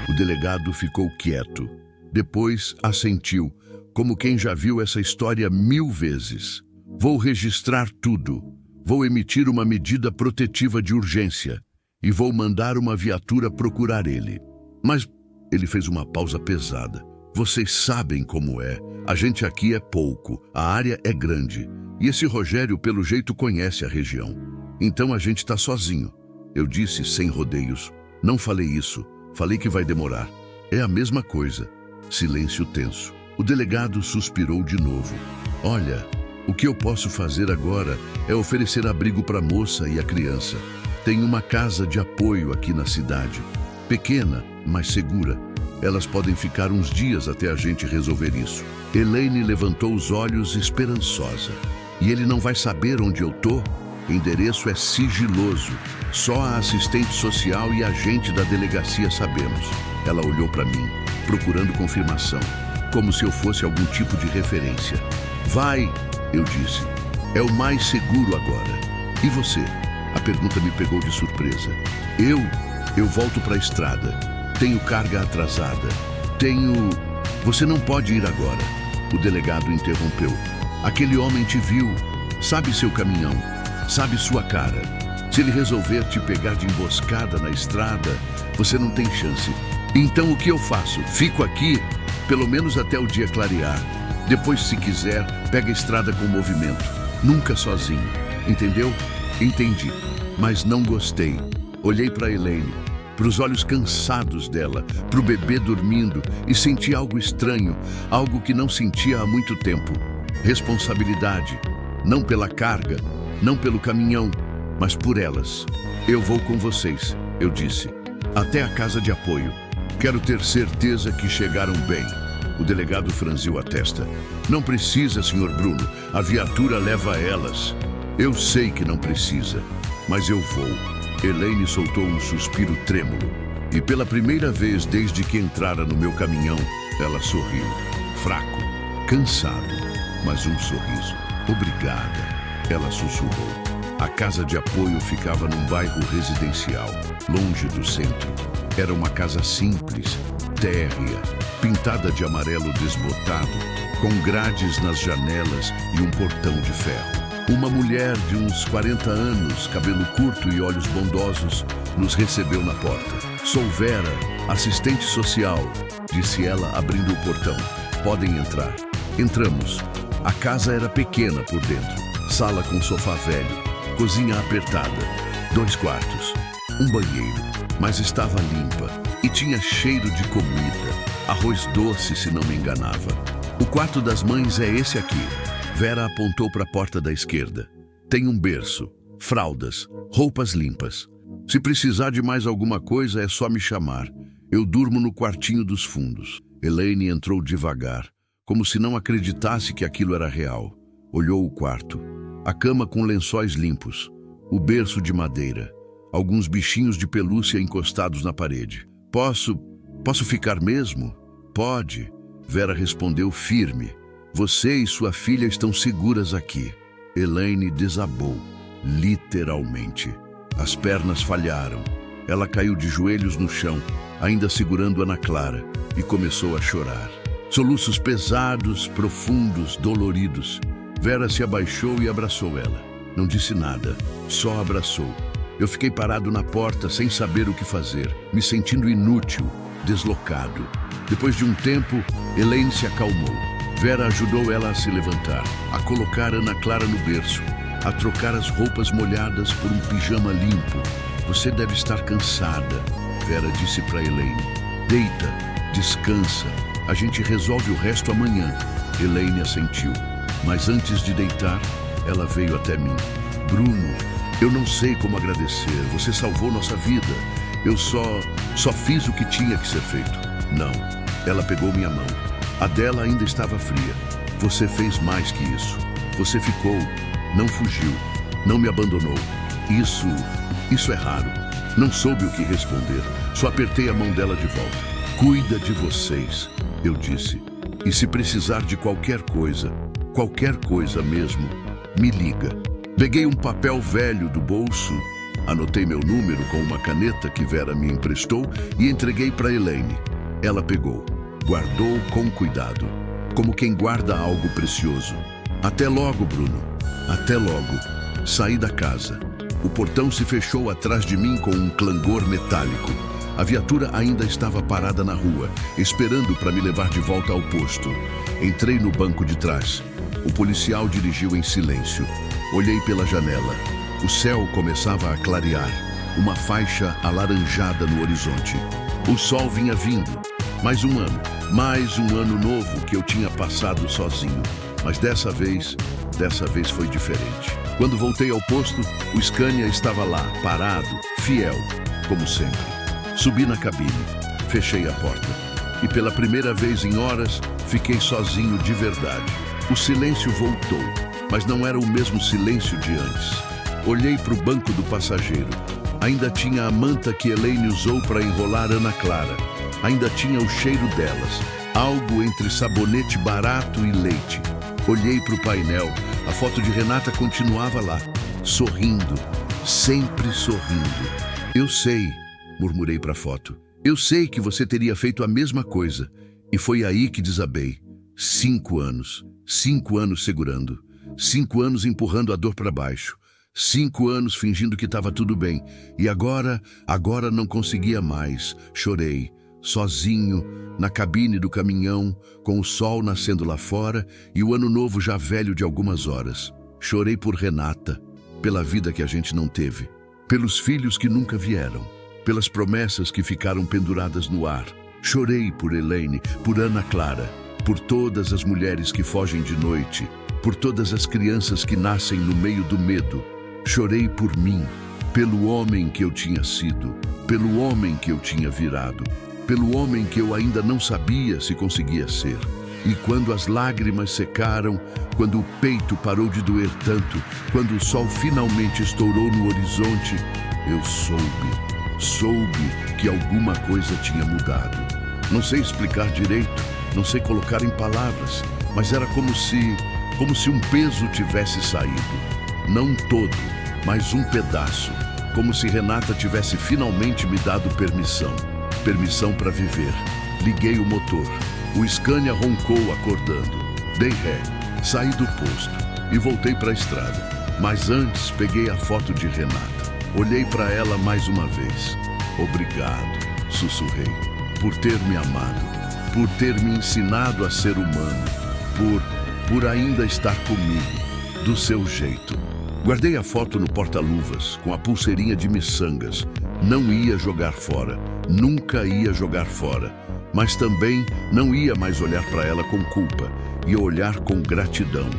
Speaker 1: O delegado ficou quieto. Depois assentiu, como quem já viu essa história 1000 vezes. Vou registrar tudo. Vou emitir uma medida protetiva de urgência. E vou mandar uma viatura procurar ele. Mas ele fez uma pausa pesada. Vocês sabem como é. A gente aqui é pouco. A área é grande. E esse Rogério, pelo jeito, conhece a região. Então a gente está sozinho. Eu disse sem rodeios. Não falei isso. Falei que vai demorar. É a mesma coisa. Silêncio tenso. O delegado suspirou de novo. Olha, o que eu posso fazer agora é oferecer abrigo para a moça e a criança. Tem uma casa de apoio aqui na cidade. Pequena, mas segura. Elas podem ficar uns dias até a gente resolver isso. Elaine levantou os olhos esperançosa. E ele não vai saber onde eu tô? Endereço é sigiloso. Só a assistente social e a gente da delegacia sabemos. Ela olhou para mim, procurando confirmação, como se eu fosse algum tipo de referência. Vai, eu disse. É o mais seguro agora. E você? A pergunta me pegou de surpresa. Eu volto para a estrada. Tenho carga atrasada. Você não pode ir agora. O delegado interrompeu. Aquele homem te viu. Sabe seu caminhão. Sabe sua cara. Se ele resolver te pegar de emboscada na estrada, você não tem chance. Então o que eu faço? Fico aqui, pelo menos até o dia clarear. Depois, se quiser, pega a estrada com movimento. Nunca sozinho. Entendeu? Entendi. Mas não gostei. Olhei para Elaine, para os olhos cansados dela, para o bebê dormindo e senti algo estranho, algo que não sentia há muito tempo. Responsabilidade. Não pela carga, não pelo caminhão, mas por elas. Eu vou com vocês, eu disse. Até a casa de apoio. Quero ter certeza que chegaram bem. O delegado franziu a testa. Não precisa, Sr. Bruno. A viatura leva elas. Eu sei que não precisa, mas eu vou. Elaine soltou um suspiro trêmulo. E pela primeira vez desde que entrara no meu caminhão, ela sorriu. Fraco, cansado, mas um sorriso. Obrigada, ela sussurrou. A casa de apoio ficava num bairro residencial, longe do centro. Era uma casa simples, térrea, pintada de amarelo desbotado, com grades nas janelas e um portão de ferro. Uma mulher de uns 40 anos, cabelo curto e olhos bondosos, nos recebeu na porta. Sou Vera, assistente social, disse ela abrindo o portão. Podem entrar. Entramos. A casa era pequena por dentro. Sala com sofá velho. Cozinha apertada, 2 quartos, um banheiro, mas estava limpa e tinha cheiro de comida, arroz doce se não me enganava. O quarto das mães é esse aqui. Vera apontou para a porta da esquerda. Tem um berço, fraldas, roupas limpas. Se precisar de mais alguma coisa é só me chamar. Eu durmo no quartinho dos fundos. Elaine entrou devagar, como se não acreditasse que aquilo era real. Olhou o quarto. A cama com lençóis limpos, o berço de madeira, alguns bichinhos de pelúcia encostados na parede. Posso ficar mesmo? Pode, Vera respondeu firme. Você e sua filha estão seguras aqui. Elaine desabou, literalmente. As pernas falharam. Ela caiu de joelhos no chão, ainda segurando Ana Clara, e começou a chorar. Soluços pesados, profundos, doloridos. Vera se abaixou e abraçou ela. Não disse nada, só abraçou. Eu fiquei parado na porta sem saber o que fazer, me sentindo inútil, deslocado. Depois de um tempo, Elaine se acalmou. Vera ajudou ela a se levantar, a colocar Ana Clara no berço, a trocar as roupas molhadas por um pijama limpo. Você deve estar cansada, Vera disse para Elaine. Deita, descansa, a gente resolve o resto amanhã. Elaine assentiu. Mas antes de deitar, ela veio até mim. Bruno, eu não sei como agradecer. Você salvou nossa vida. Eu só fiz o que tinha que ser feito. Não. Ela pegou minha mão. A dela ainda estava fria. Você fez mais que isso. Você ficou, não fugiu, não me abandonou. Isso é raro. Não soube o que responder. Só apertei a mão dela de volta. Cuida de vocês. eu disse. E se precisar de qualquer coisa mesmo, me liga. Peguei um papel velho do bolso, anotei meu número com uma caneta que Vera me emprestou e entreguei para Elaine. Ela pegou, guardou com cuidado, como quem guarda algo precioso. Até logo, Bruno. Até logo. Saí da casa. O portão se fechou atrás de mim com um clangor metálico. A viatura ainda estava parada na rua, esperando para me levar de volta ao posto. Entrei no banco de trás. O policial dirigiu em silêncio. Olhei pela janela. O céu começava a clarear, uma faixa alaranjada no horizonte. O sol vinha vindo. Mais um ano novo que eu tinha passado sozinho. Mas dessa vez foi diferente. Quando voltei ao posto, o Scania estava lá, parado, fiel, como sempre. Subi na cabine, fechei a porta. E pela primeira vez em horas, fiquei sozinho de verdade. O silêncio voltou, mas não era o mesmo silêncio de antes. Olhei para o banco do passageiro. Ainda tinha a manta que Elaine usou para enrolar Ana Clara. Ainda tinha o cheiro delas, algo entre sabonete barato e leite. Olhei para o painel. A foto de Renata continuava lá, sorrindo, sempre sorrindo. Eu sei, murmurei para a foto. Eu sei que você teria feito a mesma coisa. E foi aí que desabei. 5 anos. 5 anos segurando. 5 anos empurrando a dor para baixo. 5 anos fingindo que estava tudo bem. E agora não conseguia mais. Chorei, sozinho, na cabine do caminhão, com o sol nascendo lá fora e o ano novo já velho de algumas horas. Chorei por Renata, pela vida que a gente não teve, pelos filhos que nunca vieram, pelas promessas que ficaram penduradas no ar. Chorei por Elaine, por Ana Clara, por todas as mulheres que fogem de noite, por todas as crianças que nascem no meio do medo. Chorei por mim, pelo homem que eu tinha sido, pelo homem que eu tinha virado, pelo homem que eu ainda não sabia se conseguia ser. E quando as lágrimas secaram, quando o peito parou de doer tanto, quando o sol finalmente estourou no horizonte, eu soube que alguma coisa tinha mudado. Não sei explicar direito, não sei colocar em palavras, mas era como se um peso tivesse saído. Não todo, mas um pedaço, como se Renata tivesse finalmente me dado permissão para viver. Liguei o motor. O Scania roncou acordando. Dei ré, saí do posto e voltei para a estrada. Mas antes peguei a foto de Renata. Olhei para ela mais uma vez. Obrigado, sussurrei, por ter me amado, por ter me ensinado a ser humano, por ainda estar comigo, do seu jeito. Guardei a foto no porta-luvas, com a pulseirinha de miçangas. Não ia jogar fora, nunca ia jogar fora. Mas também não ia mais olhar para ela com culpa, ia olhar com gratidão.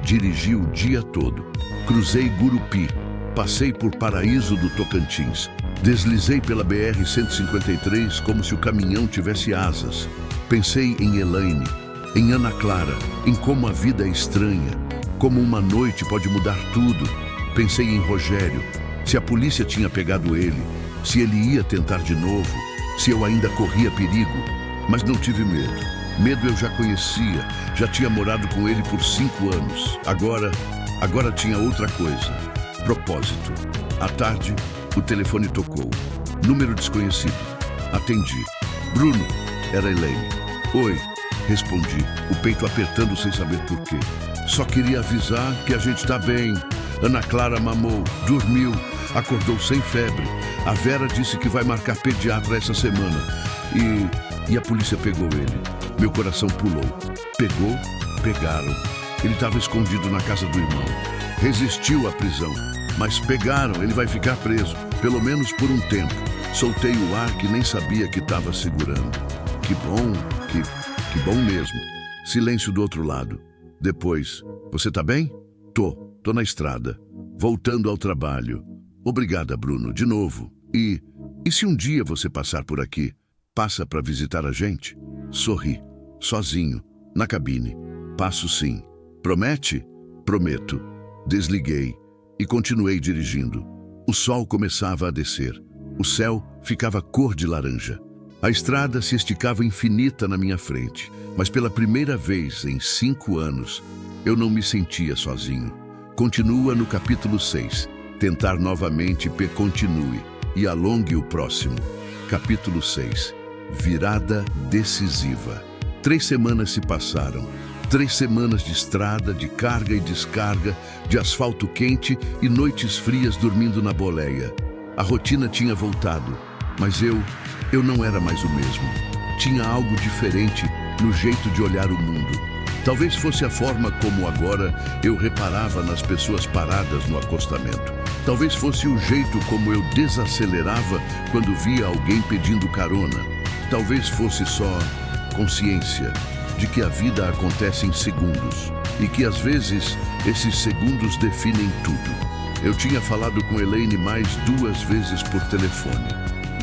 Speaker 1: Dirigi o dia todo. Cruzei Gurupi, passei por Paraíso do Tocantins. Deslizei pela BR-153 como se o caminhão tivesse asas. Pensei em Elaine, em Ana Clara, em como a vida é estranha, como uma noite pode mudar tudo. Pensei em Rogério, se a polícia tinha pegado ele, se ele ia tentar de novo, se eu ainda corria perigo. Mas não tive medo. Medo eu já conhecia, já tinha morado com ele por 5 anos. Agora tinha outra coisa. Propósito. À tarde, o telefone tocou. Número desconhecido. Atendi. Bruno, era Elaine. Oi, respondi, o peito apertando sem saber por quê. Só queria avisar que a gente tá bem. Ana Clara mamou, dormiu, acordou sem febre. A Vera disse que vai marcar pediatra essa semana. E a polícia pegou ele. Meu coração pulou. Pegaram. Ele estava escondido na casa do irmão. Resistiu à prisão. Mas pegaram, ele vai ficar preso. Pelo menos por um tempo. Soltei o ar que nem sabia que estava segurando. Que bom, que bom mesmo. Silêncio do outro lado. Depois, você tá bem? Tô na estrada. Voltando ao trabalho. Obrigada, Bruno, de novo. E se um dia você passar por aqui, passa para visitar a gente? Sorri, sozinho, na cabine. Passo sim. Promete? Prometo. Desliguei e continuei dirigindo. O sol começava a descer. O céu ficava cor de laranja. A estrada se esticava infinita na minha frente, mas pela primeira vez em 5 anos, eu não me sentia sozinho. Continua no capítulo 6. Tentar novamente, continue e alongue o próximo. Capítulo 6. Virada decisiva. 3 semanas se passaram. 3 semanas de estrada, de carga e descarga, de asfalto quente e noites frias dormindo na boleia. A rotina tinha voltado, mas eu não era mais o mesmo. Tinha algo diferente no jeito de olhar o mundo. Talvez fosse a forma como agora eu reparava nas pessoas paradas no acostamento. Talvez fosse o jeito como eu desacelerava quando via alguém pedindo carona. Talvez fosse só consciência de que a vida acontece em segundos e que às vezes esses segundos definem tudo. Eu tinha falado com Elaine mais 2 vezes por telefone.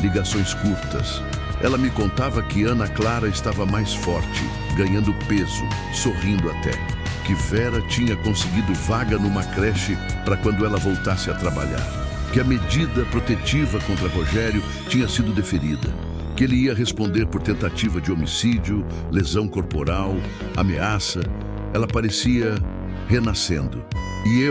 Speaker 1: Ligações curtas. Ela me contava que Ana Clara estava mais forte, ganhando peso, sorrindo até. Que Vera tinha conseguido vaga numa creche para quando ela voltasse a trabalhar. Que a medida protetiva contra Rogério tinha sido deferida. Que ele ia responder por tentativa de homicídio, lesão corporal, ameaça. Ela parecia renascendo. E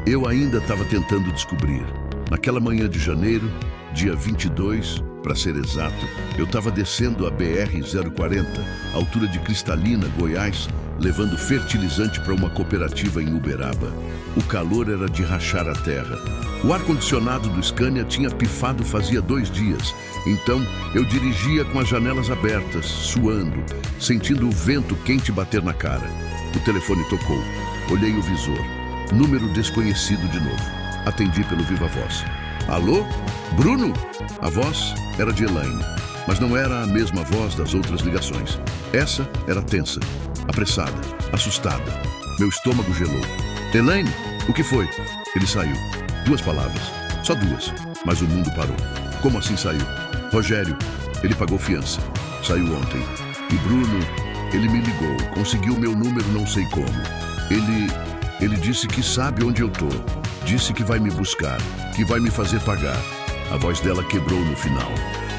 Speaker 1: eu ainda estava tentando descobrir. Naquela manhã de janeiro, dia 22, para ser exato, eu estava descendo a BR-040, altura de Cristalina, Goiás, levando fertilizante para uma cooperativa em Uberaba. O calor era de rachar a terra. O ar-condicionado do Scania tinha pifado fazia 2 dias, então eu dirigia com as janelas abertas, suando, sentindo o vento quente bater na cara. O telefone tocou. Olhei o visor. Número desconhecido de novo. Atendi pelo viva voz. Alô? Bruno? A voz era de Elaine, mas não era a mesma voz das outras ligações. Essa era tensa, apressada, assustada. Meu estômago gelou. Elaine? O que foi? Ele saiu. 2 palavras. Só 2. Mas o mundo parou. Como assim saiu? Rogério. Ele pagou fiança. Saiu ontem. E Bruno, ele me ligou. Conseguiu meu número não sei como. Ele disse que sabe onde eu tô. Disse que vai me buscar, que vai me fazer pagar. A voz dela quebrou no final.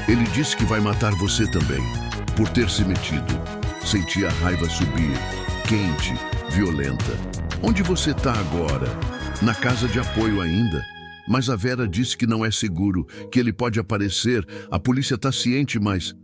Speaker 1: Ele disse que vai matar você também, por ter se metido. Senti a raiva subir, quente, violenta. Onde você tá agora? Na casa de apoio ainda? Mas a Vera disse que não é seguro, que ele pode aparecer. A polícia tá ciente, mas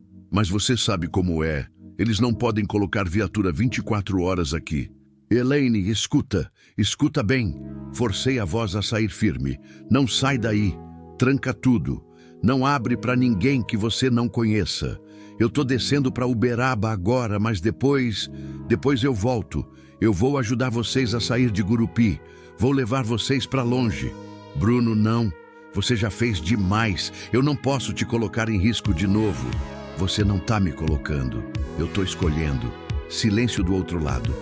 Speaker 1: você sabe como é. Eles não podem colocar viatura 24 horas aqui. Elaine, escuta bem. Forcei a voz a sair firme. Não sai daí. Tranca tudo. Não abre para ninguém que você não conheça. Eu tô descendo para Uberaba agora, mas depois eu volto. Eu vou ajudar vocês a sair de Gurupi. Vou levar vocês para longe. Bruno, não. Você já fez demais. Eu não posso te colocar em risco de novo. Você não tá me colocando. Eu tô escolhendo. Silêncio do outro lado.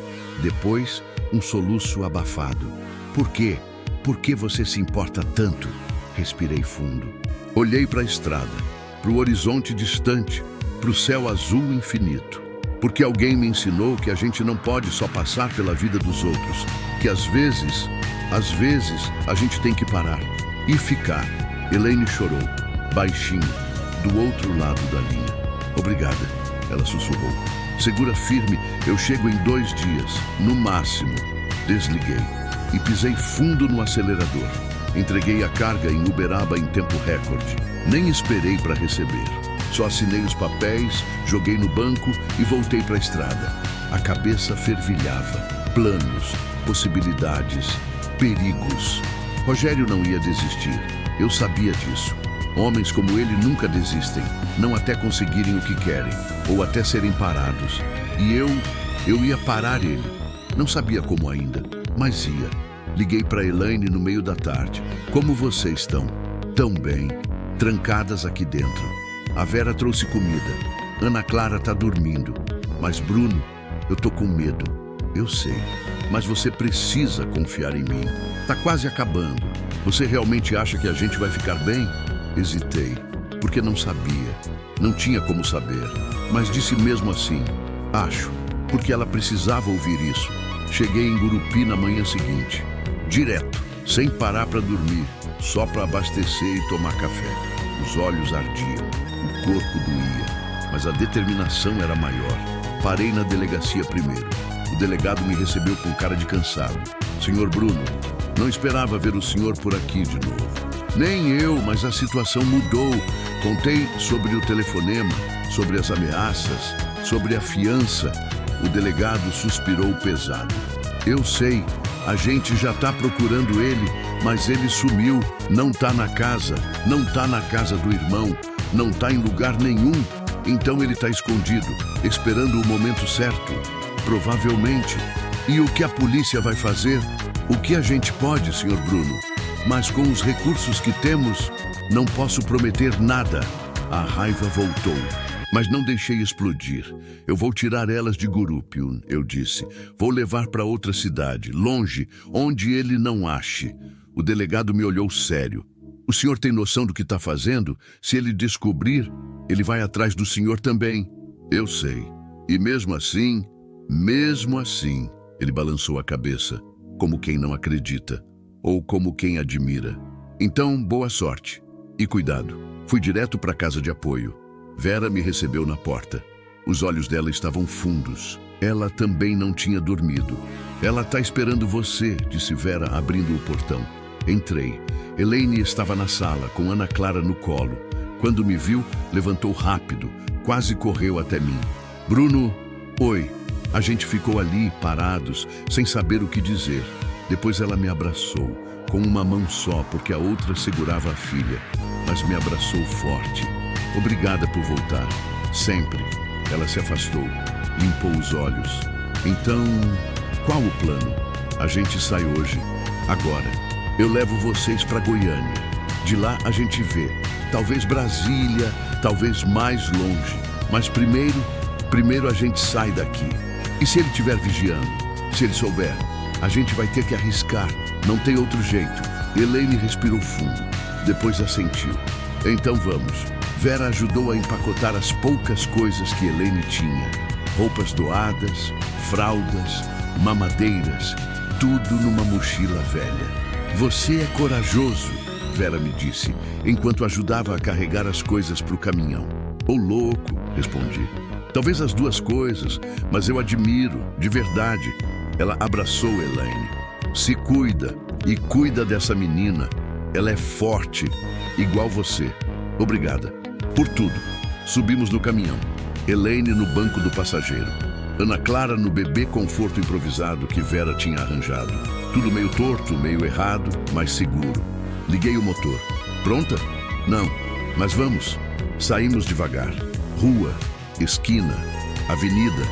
Speaker 1: Depois, um soluço abafado. Por quê? Por que você se importa tanto? Respirei fundo. Olhei para a estrada, para o horizonte distante, para o céu azul infinito. Porque alguém me ensinou que a gente não pode só passar pela vida dos outros. Que às vezes, a gente tem que parar e ficar. Elaine chorou, baixinho, do outro lado da linha. Obrigada, ela sussurrou. Segura firme, eu chego em 2 dias, no máximo. Desliguei e pisei fundo no acelerador. Entreguei a carga em Uberaba em tempo recorde. Nem esperei para receber. Só assinei os papéis, joguei no banco e voltei para a estrada. A cabeça fervilhava. Planos, possibilidades, perigos. Rogério não ia desistir. Eu sabia disso. Homens como ele nunca desistem, não até conseguirem o que querem, ou até serem parados. E eu ia parar ele. Não sabia como ainda, mas ia. Liguei para Elaine no meio da tarde. Como vocês estão? Tão bem. Trancadas aqui dentro. A Vera trouxe comida. Ana Clara tá dormindo. Mas Bruno, eu tô com medo. Eu sei. Mas você precisa confiar em mim. Tá quase acabando. Você realmente acha que a gente vai ficar bem? Hesitei, porque não sabia. Não tinha como saber. Mas disse mesmo assim, acho, porque ela precisava ouvir isso. Cheguei em Gurupi na manhã seguinte. Direto, sem parar para dormir, só para abastecer e tomar café. Os olhos ardiam, o corpo doía. mas a determinação era maior. Parei na delegacia primeiro. O delegado me recebeu com cara de cansado. Senhor Bruno, não esperava ver o senhor por aqui de novo. Nem eu, mas a situação mudou. Contei sobre o telefonema, sobre as ameaças, sobre a fiança. O delegado suspirou pesado. Eu sei, a gente já está procurando ele, mas ele sumiu, não está na casa, não está na casa do irmão, não está em lugar nenhum. Então ele está escondido, esperando o momento certo, provavelmente. E o que a polícia vai fazer? O que a gente pode, Sr. Bruno? Mas com os recursos que temos, não posso prometer nada. A raiva voltou, mas não deixei explodir. Eu vou tirar elas de Gurúpio, eu disse. Vou levar para outra cidade, longe, onde ele não ache. O delegado me olhou sério. O senhor tem noção do que está fazendo? Se ele descobrir, ele vai atrás do senhor também. Eu sei. E mesmo assim, ele balançou a cabeça, como quem não acredita, ou como quem admira. Então, boa sorte. E cuidado. Fui direto para a casa de apoio. Vera me recebeu na porta. Os olhos dela estavam fundos. Ela também não tinha dormido. Ela está esperando você, disse Vera, abrindo o portão. Entrei. Elaine estava na sala, com Ana Clara no colo. Quando me viu, levantou rápido, quase correu até mim. Bruno, oi. A gente ficou ali, parados, sem saber o que dizer. Depois ela me abraçou, com uma mão só, porque a outra segurava a filha. Mas me abraçou forte. Obrigada por voltar. Sempre. Ela se afastou, limpou os olhos. Então, qual o plano? A gente sai hoje, agora. Eu levo vocês para Goiânia. De lá a gente vê. Talvez Brasília, talvez mais longe. Mas primeiro a gente sai daqui. E se ele estiver vigiando? Se ele souber? A gente vai ter que arriscar. Não tem outro jeito. Elaine respirou fundo. Depois assentiu. Então vamos. Vera ajudou a empacotar as poucas coisas que Elaine tinha. Roupas doadas, fraldas, mamadeiras. Tudo numa mochila velha. Você é corajoso, Vera me disse, enquanto ajudava a carregar as coisas para o caminhão. Ô louco, respondi. Talvez as duas coisas, mas eu admiro, de verdade. Ela abraçou Elaine. Se cuida e cuida dessa menina. Ela é forte, igual você. Obrigada. Por tudo. Subimos no caminhão. Elaine no banco do passageiro. Ana Clara no bebê conforto improvisado que Vera tinha arranjado. Tudo meio torto, meio errado, mas seguro. Liguei o motor. Pronta? Não, mas vamos. Saímos devagar. Rua, esquina, avenida,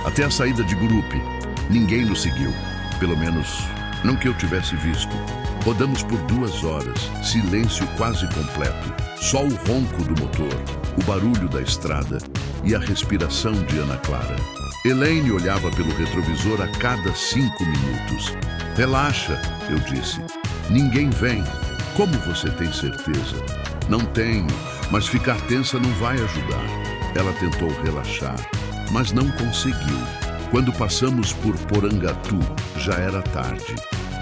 Speaker 1: até a saída de Gurupi. Ninguém nos seguiu. Pelo menos, não que eu tivesse visto. Rodamos por 2 horas, silêncio quase completo. Só o ronco do motor, o barulho da estrada e a respiração de Ana Clara. Elaine olhava pelo retrovisor a cada 5 minutos. Relaxa, eu disse. Ninguém vem. Como você tem certeza? Não tenho, mas ficar tensa não vai ajudar. Ela tentou relaxar, mas não conseguiu. Quando passamos por Porangatu, já era tarde.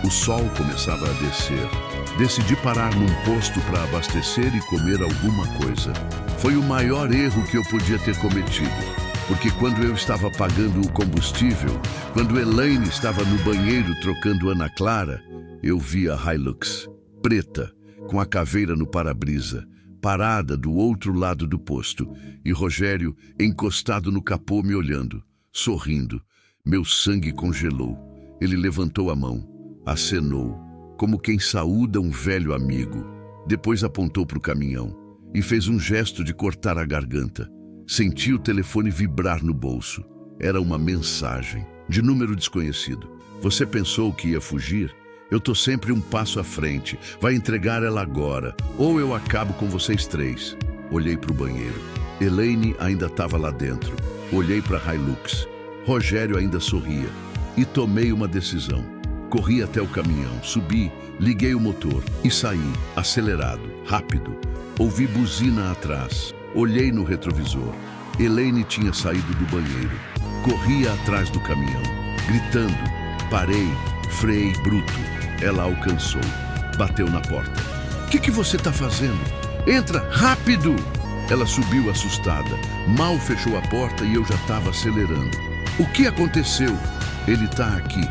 Speaker 1: O sol começava a descer. Decidi parar num posto para abastecer e comer alguma coisa. Foi o maior erro que eu podia ter cometido. Porque quando eu estava pagando o combustível, quando Elaine estava no banheiro trocando Ana Clara, eu vi a Hilux, preta, com a caveira no para-brisa, parada do outro lado do posto, e Rogério encostado no capô me olhando, sorrindo. Meu sangue congelou. Ele levantou a mão, acenou, como quem saúda um velho amigo. Depois apontou para o caminhão e fez um gesto de cortar a garganta. Senti o telefone vibrar no bolso. Era uma mensagem, de número desconhecido. Você pensou que ia fugir? Eu tô sempre um passo à frente. Vai entregar ela agora, ou eu acabo com vocês 3. Olhei para o banheiro. Elaine ainda estava lá dentro. Olhei para a Hilux. Rogério ainda sorria. E tomei uma decisão. Corri até o caminhão, subi, liguei o motor e saí, acelerado, rápido. Ouvi buzina atrás. Olhei no retrovisor. Elaine tinha saído do banheiro. Corria atrás do caminhão, gritando. Parei, freiei bruto. Ela alcançou. Bateu na porta. O que você está fazendo? Entra, rápido! Ela subiu assustada. Mal fechou a porta e eu já estava acelerando. O que aconteceu? Ele está aqui.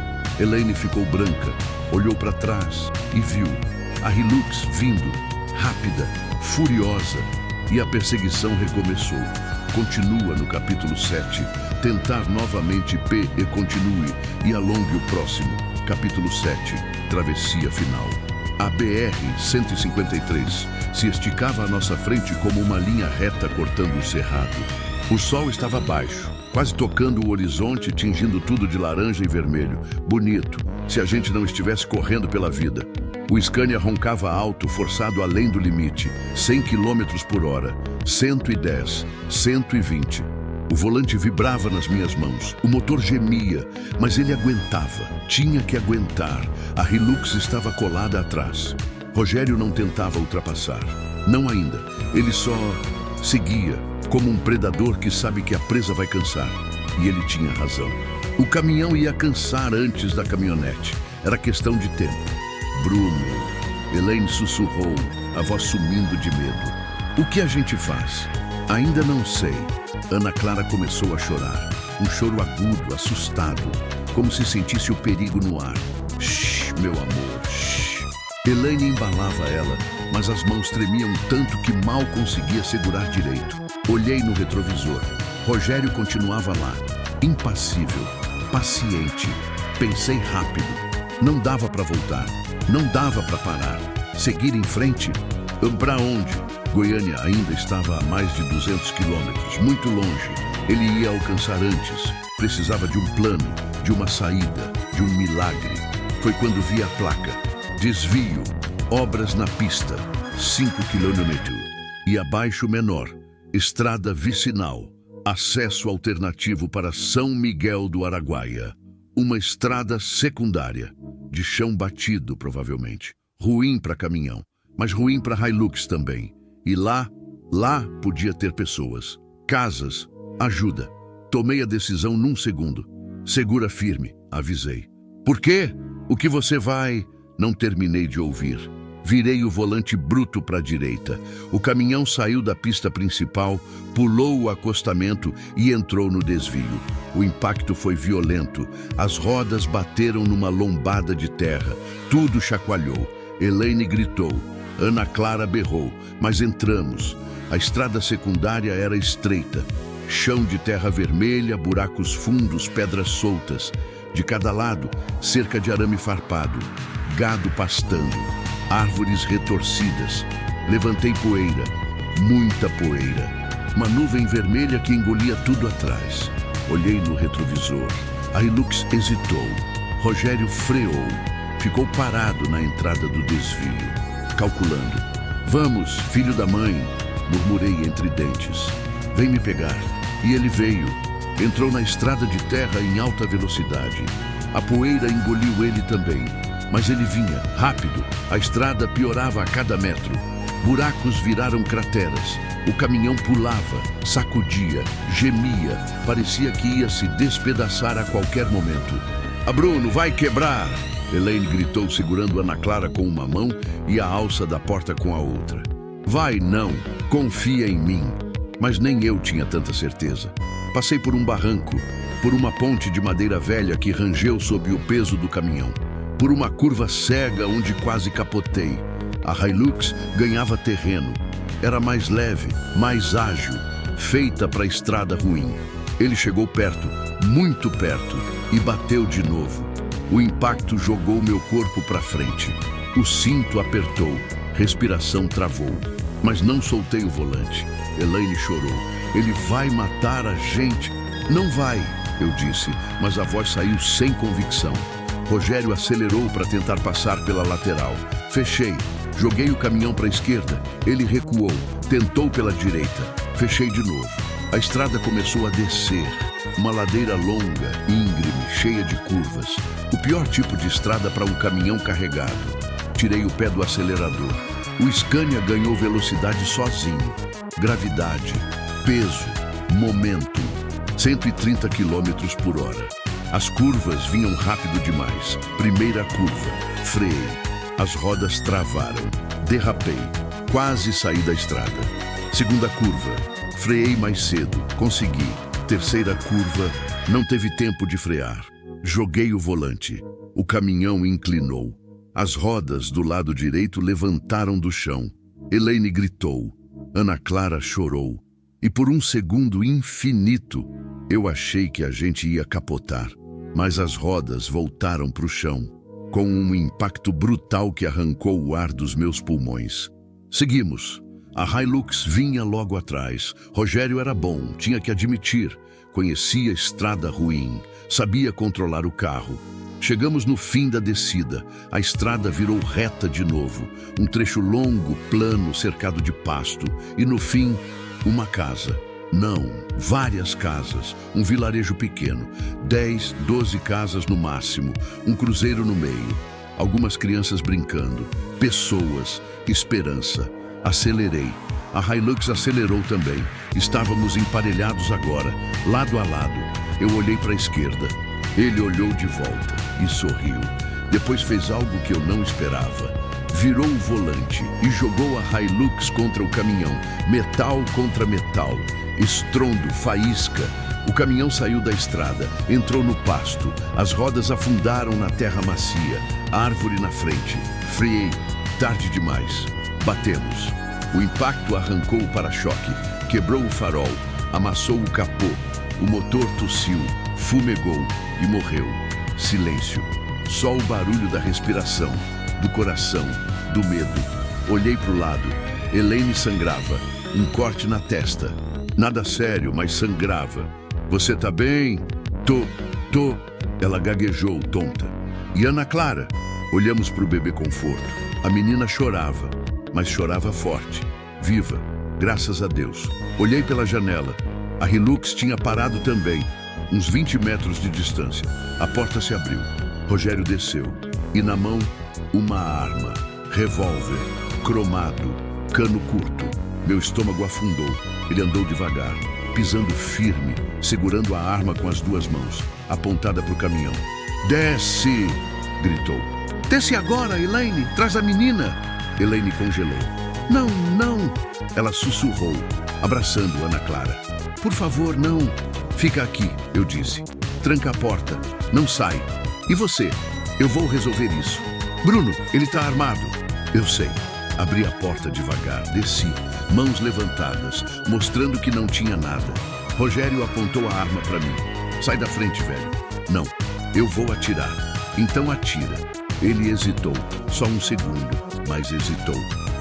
Speaker 1: Elaine ficou branca, olhou para trás e viu a Hilux vindo, rápida, furiosa, e a perseguição recomeçou. Continua no capítulo 7. Tentar novamente P e continue e alongue o próximo. Capítulo 7. Travessia final. A BR-153 se esticava à nossa frente como uma linha reta cortando o cerrado. O sol estava baixo, quase tocando o horizonte, tingindo tudo de laranja e vermelho. Bonito, se a gente não estivesse correndo pela vida. O Scania roncava alto, forçado além do limite. 100 km por hora, 110, 120. O volante vibrava nas minhas mãos. O motor gemia, mas ele aguentava. Tinha que aguentar. A Hilux estava colada atrás. Rogério não tentava ultrapassar. Não ainda. Ele só seguia, como um predador que sabe que a presa vai cansar. E ele tinha razão. O caminhão ia cansar antes da caminhonete. Era questão de tempo. Bruno, Elaine sussurrou, a voz sumindo de medo. O que a gente faz? Ainda não sei. Ana Clara começou a chorar. Um choro agudo, assustado, como se sentisse o perigo no ar. Shhh, meu amor, shhh. Elaine embalava ela, mas as mãos tremiam tanto que mal conseguia segurar direito. Olhei no retrovisor. Rogério continuava lá, impassível, paciente. Pensei rápido. Não dava para voltar. Não dava para parar. Seguir em frente? Para onde? Goiânia ainda estava a mais de 200 quilômetros, muito longe. Ele ia alcançar antes. Precisava de um plano, de uma saída, de um milagre. Foi quando vi a placa. Desvio, obras na pista, 5 quilômetros. E abaixo menor, estrada vicinal, acesso alternativo para São Miguel do Araguaia. Uma estrada secundária, de chão batido provavelmente. Ruim para caminhão, mas ruim para Hilux também. E lá podia ter pessoas, casas, ajuda. Tomei a decisão num segundo. Segura firme, avisei. Por quê? O que você vai? Não terminei de ouvir. Virei o volante bruto para a direita. O caminhão saiu da pista principal, pulou o acostamento e entrou no desvio. O impacto foi violento. As rodas bateram numa lombada de terra. Tudo chacoalhou. Elaine gritou. Ana Clara berrou, mas entramos. A estrada secundária era estreita. Chão de terra vermelha, buracos fundos, pedras soltas. De cada lado, cerca de arame farpado. Gado pastando. Árvores retorcidas. Levantei poeira. Muita poeira. Uma nuvem vermelha que engolia tudo atrás. Olhei no retrovisor. A Hilux hesitou. Rogério freou. Ficou parado na entrada do desvio. Calculando. Vamos, filho da mãe, murmurei entre dentes. Vem me pegar. E ele veio. Entrou na estrada de terra em alta velocidade. A poeira engoliu ele também. Mas ele vinha, rápido. A estrada piorava a cada metro. Buracos viraram crateras. O caminhão pulava, sacudia, gemia. Parecia que ia se despedaçar a qualquer momento. "Ah, Bruno, vai quebrar!" Elaine gritou, segurando Ana Clara com uma mão e a alça da porta com a outra. "Vai não, confia em mim." Mas nem eu tinha tanta certeza. Passei por um barranco, por uma ponte de madeira velha que rangeu sob o peso do caminhão, por uma curva cega onde quase capotei. A Hilux ganhava terreno. Era mais leve, mais ágil, feita para estrada ruim. Ele chegou perto, muito perto, e bateu de novo. O impacto jogou meu corpo para frente. O cinto apertou, respiração travou. Mas não soltei o volante. Elaine chorou. "Ele vai matar a gente." "Não vai," eu disse, mas a voz saiu sem convicção. Rogério acelerou para tentar passar pela lateral. Fechei. Joguei o caminhão para a esquerda. Ele recuou. Tentou pela direita. Fechei de novo. A estrada começou a descer. Uma ladeira longa, íngreme, cheia de curvas. O pior tipo de estrada para um caminhão carregado. Tirei o pé do acelerador. O Scania ganhou velocidade sozinho. Gravidade, peso, momento. 130 km por hora. As curvas vinham rápido demais. Primeira curva. Freiei. As rodas travaram. Derrapei. Quase saí da estrada. Segunda curva. Freei mais cedo. Consegui. Terceira curva. Não teve tempo de frear. Joguei o volante. O caminhão inclinou. As rodas do lado direito levantaram do chão. Elaine gritou. Ana Clara chorou. E por um segundo infinito, eu achei que a gente ia capotar. Mas as rodas voltaram para o chão, com um impacto brutal que arrancou o ar dos meus pulmões. Seguimos. A Hilux vinha logo atrás. Rogério era bom, tinha que admitir. Conhecia estrada ruim, sabia controlar o carro. Chegamos no fim da descida. A estrada virou reta de novo. Um trecho longo, plano, cercado de pasto. E no fim, uma casa. Não, várias casas. Um vilarejo pequeno. 10, 12 casas no máximo. Um cruzeiro no meio. Algumas crianças brincando. Pessoas. Esperança. Acelerei. A Hilux acelerou também. Estávamos emparelhados agora, lado a lado. Eu olhei para a esquerda. Ele olhou de volta e sorriu. Depois fez algo que eu não esperava. Virou o volante e jogou a Hilux contra o caminhão. Metal contra metal. Estrondo, faísca. O caminhão saiu da estrada, entrou no pasto. As rodas afundaram na terra macia. Árvore na frente. Freei. Tarde demais. Batemos. O impacto arrancou o para-choque, quebrou o farol, amassou o capô. O motor tossiu, fumegou e morreu. Silêncio. Só o barulho da respiração, do coração, do medo. Olhei para o lado. Elaine sangrava. Um corte na testa. Nada sério, mas sangrava. Você tá bem? Tô. Ela gaguejou, tonta. E Ana Clara? Olhamos para o bebê conforto. A menina chorava, mas chorava forte. Viva, graças a Deus. Olhei pela janela. A Hilux tinha parado também, uns 20 metros de distância. A porta se abriu. Rogério desceu. E na mão, uma arma. Revólver, cromado, cano curto. Meu estômago afundou. Ele andou devagar, pisando firme, segurando a arma com as duas mãos, apontada para o caminhão. Desce! Gritou. Desce agora, Elaine! Traz a menina! Elaine congelou. Não! Ela sussurrou, abraçando Ana Clara. Por favor, não! Fica aqui, eu disse. Tranca a porta. Não sai. E você? Eu vou resolver isso. Bruno, ele tá armado. Eu sei. Abri a porta devagar, desci, mãos levantadas, mostrando que não tinha nada. Rogério apontou a arma para mim. Sai da frente, velho. Não, eu vou atirar. Então atira. Ele hesitou, só um segundo, mas hesitou.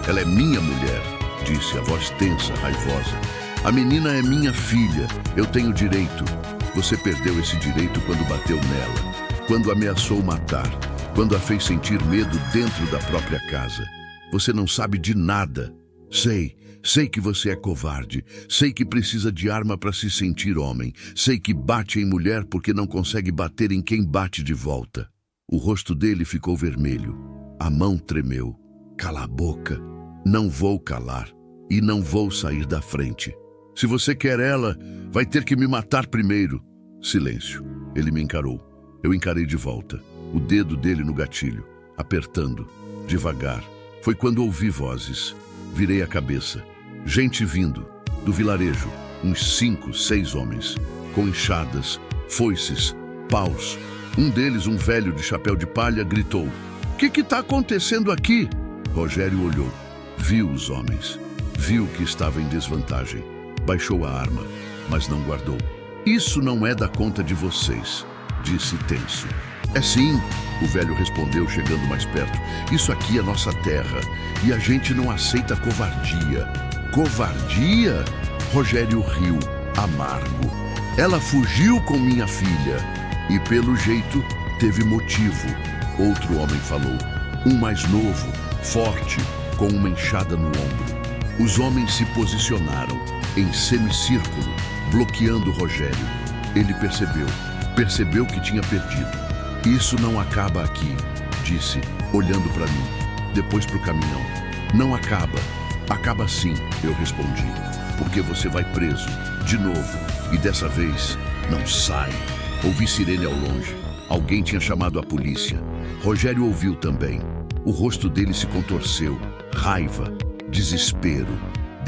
Speaker 1: Ela é minha mulher, disse a voz tensa, raivosa. A menina é minha filha, eu tenho direito. Você perdeu esse direito quando bateu nela, quando ameaçou matar, quando a fez sentir medo dentro da própria casa. Você não sabe de nada. Sei que você é covarde. Sei que precisa de arma para se sentir homem. Sei que bate em mulher porque não consegue bater em quem bate de volta. O rosto dele ficou vermelho. A mão tremeu. Cala a boca. Não vou calar. E não vou sair da frente. Se você quer ela, vai ter que me matar primeiro. Silêncio. Ele me encarou. Eu encarei de volta. O dedo dele no gatilho, apertando, devagar. Foi quando ouvi vozes. Virei a cabeça. Gente vindo, do vilarejo, uns 5, 6 homens, com enxadas, foices, paus. Um deles, um velho de chapéu de palha, gritou. Que tá acontecendo aqui? Rogério olhou. Viu os homens. Viu que estava em desvantagem. Baixou a arma, mas não guardou. Isso não é da conta de vocês, disse tenso. É sim, o velho respondeu, chegando mais perto. Isso aqui é nossa terra e a gente não aceita covardia. Covardia? Rogério riu, amargo. Ela fugiu com minha filha e, pelo jeito, teve motivo. Outro homem falou, um mais novo, forte, com uma enxada no ombro. Os homens se posicionaram em semicírculo, bloqueando Rogério. Ele percebeu que tinha perdido. Isso não acaba aqui, disse, olhando para mim, depois para o caminhão. Não acaba. Acaba sim, eu respondi, porque você vai preso, de novo, e dessa vez, não sai. Ouvi sirene ao longe. Alguém tinha chamado a polícia. Rogério ouviu também. O rosto dele se contorceu. Raiva, desespero.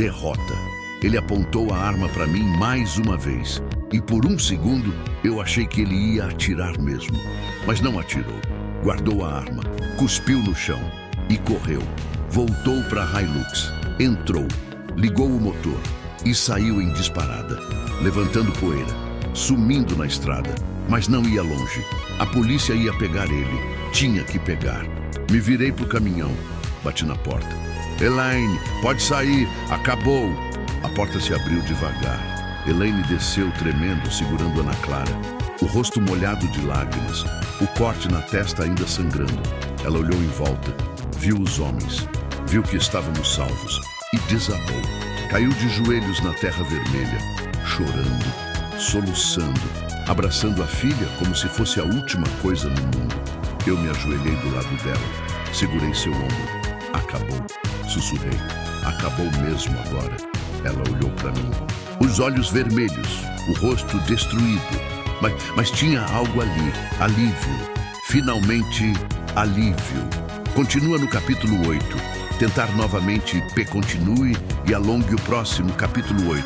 Speaker 1: derrota. Ele apontou a arma para mim mais uma vez. E por um segundo, eu achei que ele ia atirar mesmo. Mas não atirou. Guardou a arma, cuspiu no chão e correu. Voltou para a Hilux, entrou, ligou o motor e saiu em disparada, levantando poeira, sumindo na estrada, mas não ia longe. A polícia ia pegar ele, tinha que pegar. Me virei pro caminhão, bati na porta. Elaine, pode sair, acabou. A porta se abriu devagar. Elaine desceu tremendo, segurando Ana Clara, o rosto molhado de lágrimas, o corte na testa ainda sangrando. Ela olhou em volta, viu os homens, viu que estávamos salvos e desabou. Caiu de joelhos na terra vermelha, chorando, soluçando, abraçando a filha como se fosse a última coisa no mundo. Eu me ajoelhei do lado dela, segurei seu ombro. Acabou, sussurrei. Acabou mesmo agora. Ela olhou para mim. Os olhos vermelhos, o rosto destruído. Mas tinha algo ali, alívio. Finalmente, alívio. Continua no capítulo 8. Tentar novamente, P continue e alongue o próximo, capítulo 8.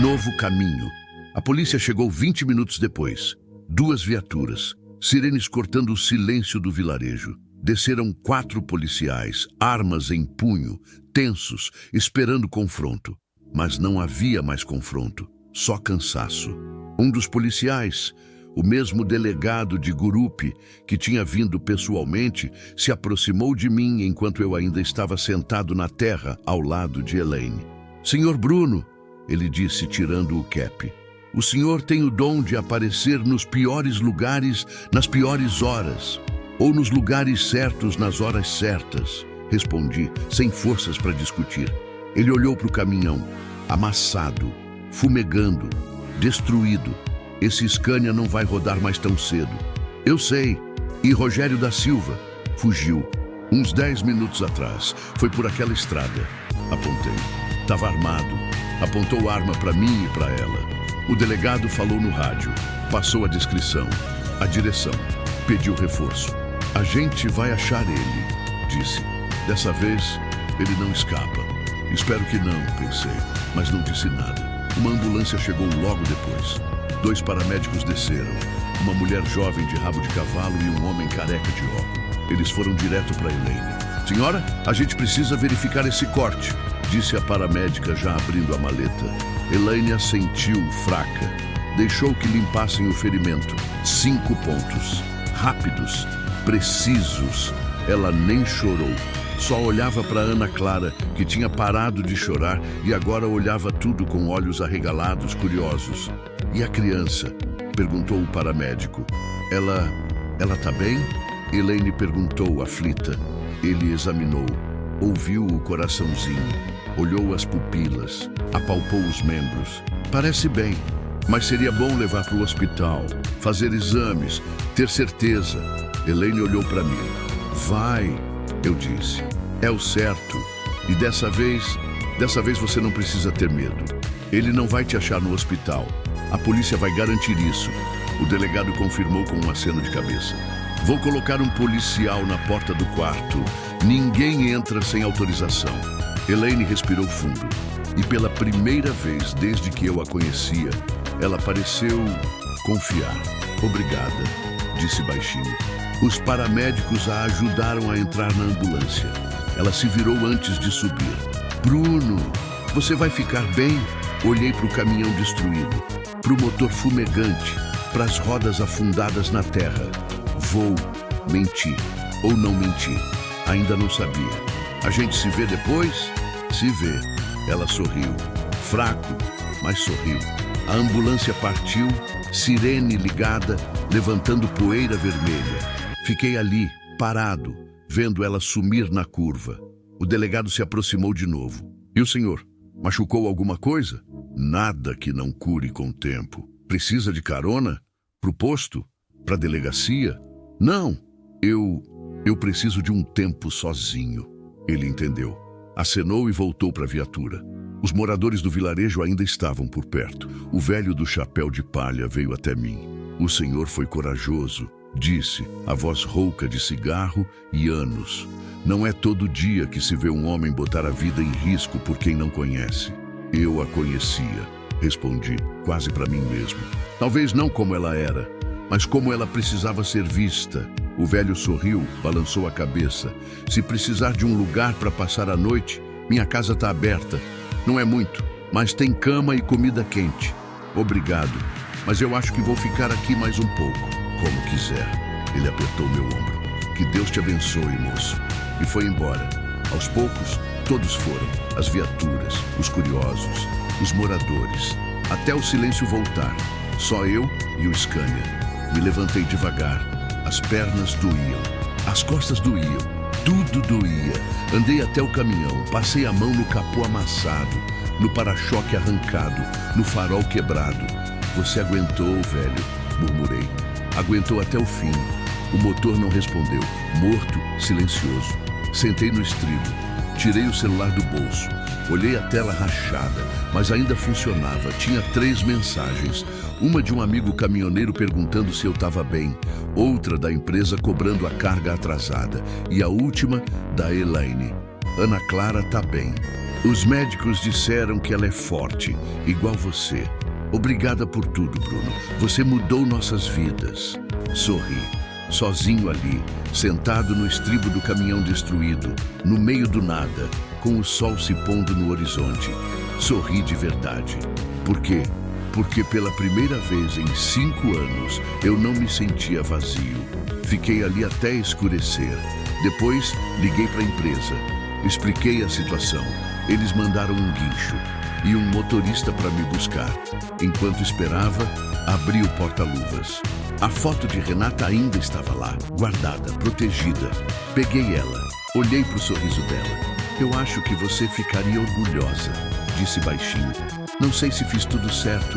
Speaker 1: Novo caminho. A polícia chegou 20 minutos depois. 2 viaturas, sirenes cortando o silêncio do vilarejo. Desceram 4 policiais, armas em punho, tensos, esperando confronto. Mas não havia mais confronto, só cansaço. Um dos policiais, o mesmo delegado de Gurupi, que tinha vindo pessoalmente, se aproximou de mim enquanto eu ainda estava sentado na terra ao lado de Elaine. Senhor Bruno, ele disse tirando o cap, o senhor tem o dom de aparecer nos piores lugares, nas piores horas, ou nos lugares certos nas horas certas, respondi, sem forças para discutir. Ele olhou para o caminhão, amassado, fumegando, destruído. Esse Scania não vai rodar mais tão cedo. Eu sei. E Rogério da Silva fugiu. Uns 10 minutos atrás. Foi por aquela estrada. Apontei. Estava armado. Apontou arma para mim e para ela. O delegado falou no rádio. Passou a descrição. A direção. Pediu reforço. A gente vai achar ele, disse. Dessa vez, ele não escapa. Espero que não, pensei, mas não disse nada. Uma ambulância chegou logo depois. 2 paramédicos desceram. Uma mulher jovem de rabo de cavalo e um homem careca de óculos. Eles foram direto para Elaine. Senhora, a gente precisa verificar esse corte, disse a paramédica já abrindo a maleta. Elaine assentiu, fraca. Deixou que limpassem o ferimento. 5 pontos. Rápidos, precisos. Ela nem chorou. Só olhava para Ana Clara, que tinha parado de chorar e agora olhava tudo com olhos arregalados, curiosos. E a criança? Perguntou o paramédico. Ela tá bem? Elaine perguntou, aflita. Ele examinou, ouviu o coraçãozinho, olhou as pupilas, apalpou os membros. Parece bem, mas seria bom levar para o hospital, fazer exames, ter certeza. Elaine olhou para mim. Vai, eu disse. É o certo. E dessa vez você não precisa ter medo. Ele não vai te achar no hospital. A polícia vai garantir isso. O delegado confirmou com um aceno de cabeça. Vou colocar um policial na porta do quarto. Ninguém entra sem autorização. Elaine respirou fundo. E pela primeira vez desde que eu a conhecia, ela pareceu confiar. Obrigada, disse baixinho. Os paramédicos a ajudaram a entrar na ambulância. Ela se virou antes de subir. Bruno, você vai ficar bem? Olhei para o caminhão destruído, para o motor fumegante, para as rodas afundadas na terra. Vou. Menti. Ou não menti. Ainda não sabia. A gente se vê depois? Se vê. Ela sorriu. Fraco, mas sorriu. A ambulância partiu, sirene ligada, levantando poeira vermelha. Fiquei ali, parado, vendo ela sumir na curva. O delegado se aproximou de novo. E o senhor? Machucou alguma coisa? Nada que não cure com o tempo. Precisa de carona? Pro posto? Pra delegacia? Não, eu preciso de um tempo sozinho. Ele entendeu. Acenou e voltou para a viatura. Os moradores do vilarejo ainda estavam por perto. O velho do chapéu de palha veio até mim. O senhor foi corajoso, disse, a voz rouca de cigarro e anos. Não é todo dia que se vê um homem botar a vida em risco por quem não conhece. Eu a conhecia, respondi, quase para mim mesmo. Talvez não como ela era, mas como ela precisava ser vista. O velho sorriu, balançou a cabeça. Se precisar de um lugar para passar a noite, minha casa está aberta. Não é muito, mas tem cama e comida quente. Obrigado, mas eu acho que vou ficar aqui mais um pouco. Como quiser. Ele apertou meu ombro. Que Deus te abençoe, moço. E foi embora. Aos poucos, todos foram. As viaturas, os curiosos, os moradores. Até o silêncio voltar. Só eu e o Scania. Me levantei devagar. As pernas doíam. As costas doíam. Tudo doía. Andei até o caminhão. Passei a mão no capô amassado, no para-choque arrancado, no farol quebrado. Você aguentou, velho, murmurei. Aguentou até o fim. O motor não respondeu. Morto, silencioso. Sentei no estribo. Tirei o celular do bolso. Olhei a tela rachada, mas ainda funcionava. Tinha 3 mensagens. Uma de um amigo caminhoneiro perguntando se eu estava bem. Outra da empresa cobrando a carga atrasada. E a última da Elaine. Ana Clara tá bem. Os médicos disseram que ela é forte, igual você. Obrigada por tudo, Bruno. Você mudou nossas vidas. Sorri. Sozinho ali, sentado no estribo do caminhão destruído, no meio do nada, com o sol se pondo no horizonte. Sorri de verdade. Por quê? Porque pela primeira vez em 5 anos, eu não me sentia vazio. Fiquei ali até escurecer. Depois, liguei para a empresa. Expliquei a situação. Eles mandaram um guincho e um motorista para me buscar. Enquanto esperava, abri o porta-luvas. A foto de Renata ainda estava lá, guardada, protegida. Peguei ela, olhei para o sorriso dela. Eu acho que você ficaria orgulhosa, disse baixinho. Não sei se fiz tudo certo,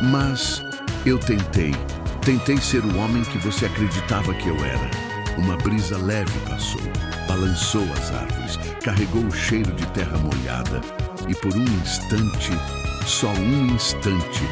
Speaker 1: mas eu tentei. Tentei ser o homem que você acreditava que eu era. Uma brisa leve passou, balançou as árvores, carregou o cheiro de terra molhada. E por um instante, só um instante,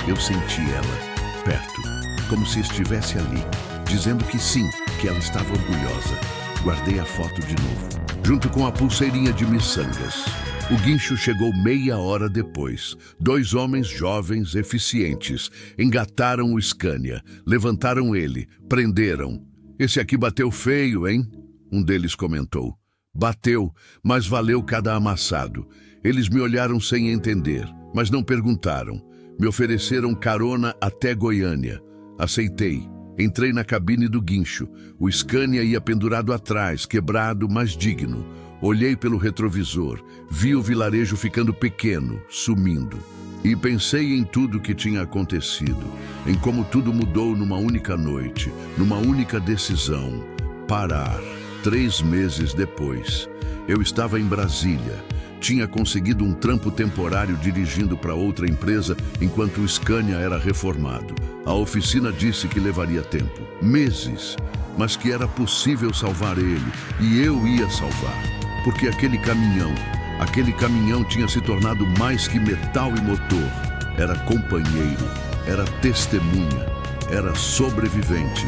Speaker 1: eu senti ela, perto, como se estivesse ali, dizendo que sim, que ela estava orgulhosa. Guardei a foto de novo, junto com a pulseirinha de miçangas. O guincho chegou meia hora depois. 2 homens jovens, eficientes, engataram o Scania, levantaram ele, prenderam. Esse aqui bateu feio, hein? Um deles comentou. Bateu, mas valeu cada amassado. Eles me olharam sem entender, mas não perguntaram. Me ofereceram carona até Goiânia. Aceitei. Entrei na cabine do guincho. O Scania ia pendurado atrás, quebrado, mas digno. Olhei pelo retrovisor. Vi o vilarejo ficando pequeno, sumindo. E pensei em tudo que tinha acontecido. Em como tudo mudou numa única noite, numa única decisão. Parar. 3 meses depois. Eu estava em Brasília. Tinha conseguido um trampo temporário dirigindo para outra empresa enquanto o Scania era reformado. A oficina disse que levaria tempo, meses, mas que era possível salvar ele e eu ia salvar. Porque aquele caminhão tinha se tornado mais que metal e motor. Era companheiro, era testemunha, era sobrevivente,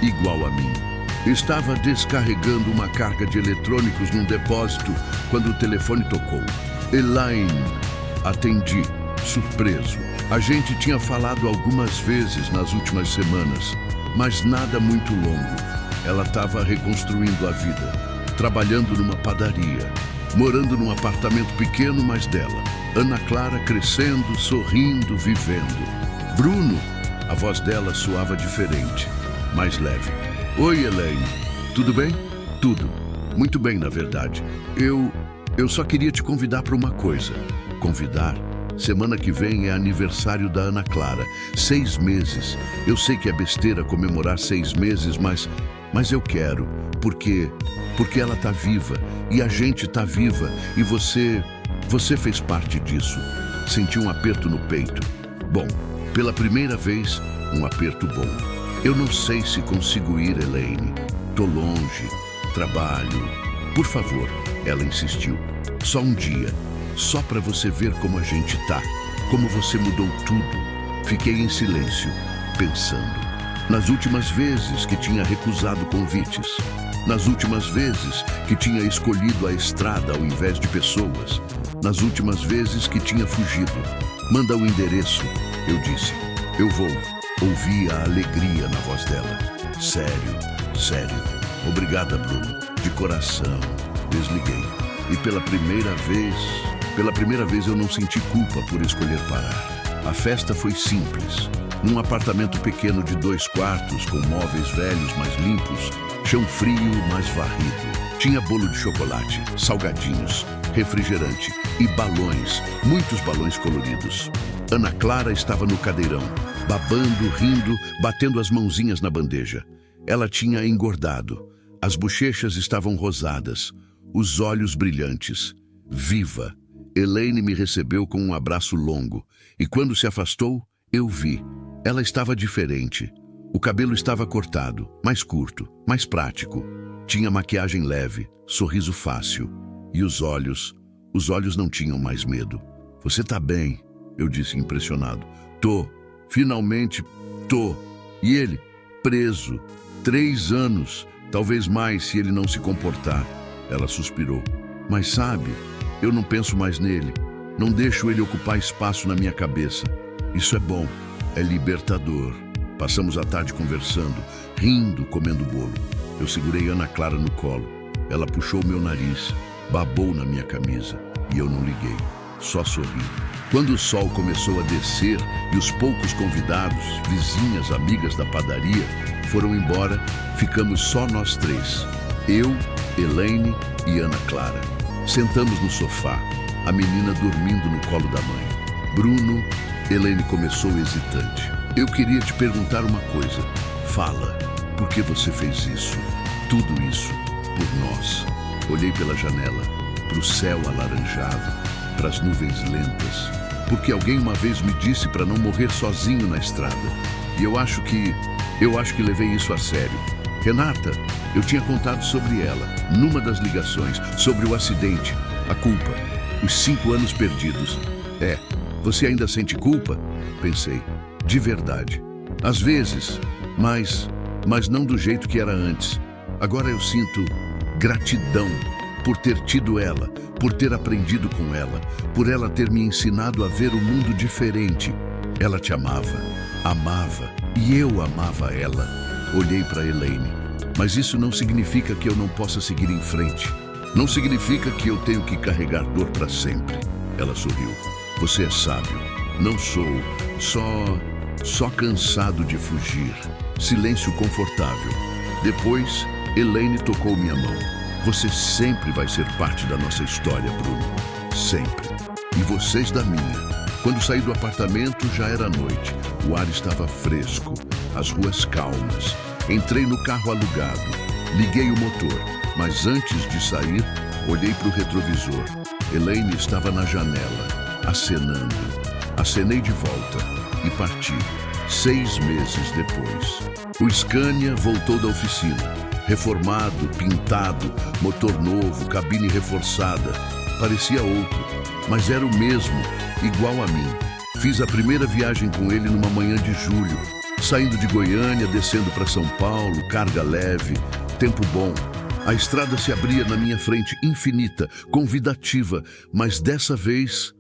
Speaker 1: igual a mim. Estava descarregando uma carga de eletrônicos num depósito quando o telefone tocou. Elaine. Atendi, surpreso. A gente tinha falado algumas vezes nas últimas semanas, mas nada muito longo. Ela estava reconstruindo a vida, trabalhando numa padaria, morando num apartamento pequeno, mas dela. Ana Clara crescendo, sorrindo, vivendo. Bruno, a voz dela soava diferente, mais leve. Oi, Elaine. Tudo bem? Tudo. Muito bem, na verdade. Eu só queria te convidar para uma coisa. Convidar? Semana que vem é aniversário da Ana Clara. 6 meses. Eu sei que é besteira comemorar 6 meses, mas eu quero. Porque ela tá viva. E a gente tá viva. E você fez parte disso. Senti um aperto no peito. Bom, pela primeira vez, um aperto bom. Eu não sei se consigo ir, Elaine. Tô longe. Trabalho. Por favor, ela insistiu. Só um dia. Só para você ver como a gente tá. Como você mudou tudo. Fiquei em silêncio, pensando. nas últimas vezes que tinha recusado convites, nas últimas vezes que tinha escolhido a estrada ao invés de pessoas, nas últimas vezes que tinha fugido. Manda o endereço, eu disse. Eu vou. Ouvi a alegria na voz dela. Sério, sério. Obrigada, Bruno. De coração. Desliguei. E pela primeira vez eu não senti culpa por escolher parar. A festa foi simples. Num apartamento pequeno de 2 quartos, com móveis velhos mais limpos, chão frio mais varrido. Tinha bolo de chocolate, salgadinhos, refrigerante e balões, muitos balões coloridos. Ana Clara estava no cadeirão, babando, rindo, batendo as mãozinhas na bandeja. Ela tinha engordado. As bochechas estavam rosadas, os olhos brilhantes. Viva! Elaine me recebeu com um abraço longo, e quando se afastou, eu vi. Ela estava diferente. O cabelo estava cortado, mais curto, mais prático. Tinha maquiagem leve, sorriso fácil. E os olhos não tinham mais medo. Você tá bem? Eu disse impressionado. Tô. Finalmente tô. E ele? Preso. 3 anos. Talvez mais se ele não se comportar. Ela suspirou. Mas sabe, eu não penso mais nele. Não deixo ele ocupar espaço na minha cabeça. Isso é bom. É libertador. Passamos a tarde conversando, rindo, comendo bolo. Eu segurei Ana Clara no colo. Ela puxou meu nariz, babou na minha camisa. E eu não liguei. Só sorri. Quando o sol começou a descer e os poucos convidados, vizinhas, amigas da padaria, foram embora, ficamos só nós 3. Eu, Elaine e Ana Clara. Sentamos no sofá, a menina dormindo no colo da mãe. Bruno, Elaine começou hesitante. Eu queria te perguntar uma coisa. Fala, por que você fez isso? Tudo isso, por nós. Olhei pela janela, para o céu alaranjado, para as nuvens lentas. Porque alguém uma vez me disse para não morrer sozinho na estrada. E eu acho que levei isso a sério. Renata, eu tinha contado sobre ela, numa das ligações, sobre o acidente, a culpa, os 5 anos perdidos. Você ainda sente culpa? Pensei. De verdade. Às vezes, mas não do jeito que era antes. Agora eu sinto gratidão por ter tido ela, por ter aprendido com ela, por ela ter me ensinado a ver o mundo diferente. Ela te amava, e eu amava ela. Olhei para Elaine. Mas isso não significa que eu não possa seguir em frente. Não significa que eu tenho que carregar dor para sempre. Ela sorriu. Você é sábio. Não sou. Só cansado de fugir. Silêncio confortável. Depois, Elaine tocou minha mão. Você sempre vai ser parte da nossa história, Bruno. Sempre. E vocês da minha. Quando saí do apartamento, já era noite. O ar estava fresco, as ruas calmas. Entrei no carro alugado. Liguei o motor. Mas antes de sair, olhei para o retrovisor. Elaine estava na janela, acenando. Acenei de volta e parti. 6 meses depois. O Scania voltou da oficina. Reformado, pintado, motor novo, cabine reforçada. Parecia outro, mas era o mesmo, igual a mim. Fiz a primeira viagem com ele numa manhã de julho, saindo de Goiânia, descendo para São Paulo, carga leve, tempo bom. A estrada se abria na minha frente, infinita, convidativa, mas dessa vez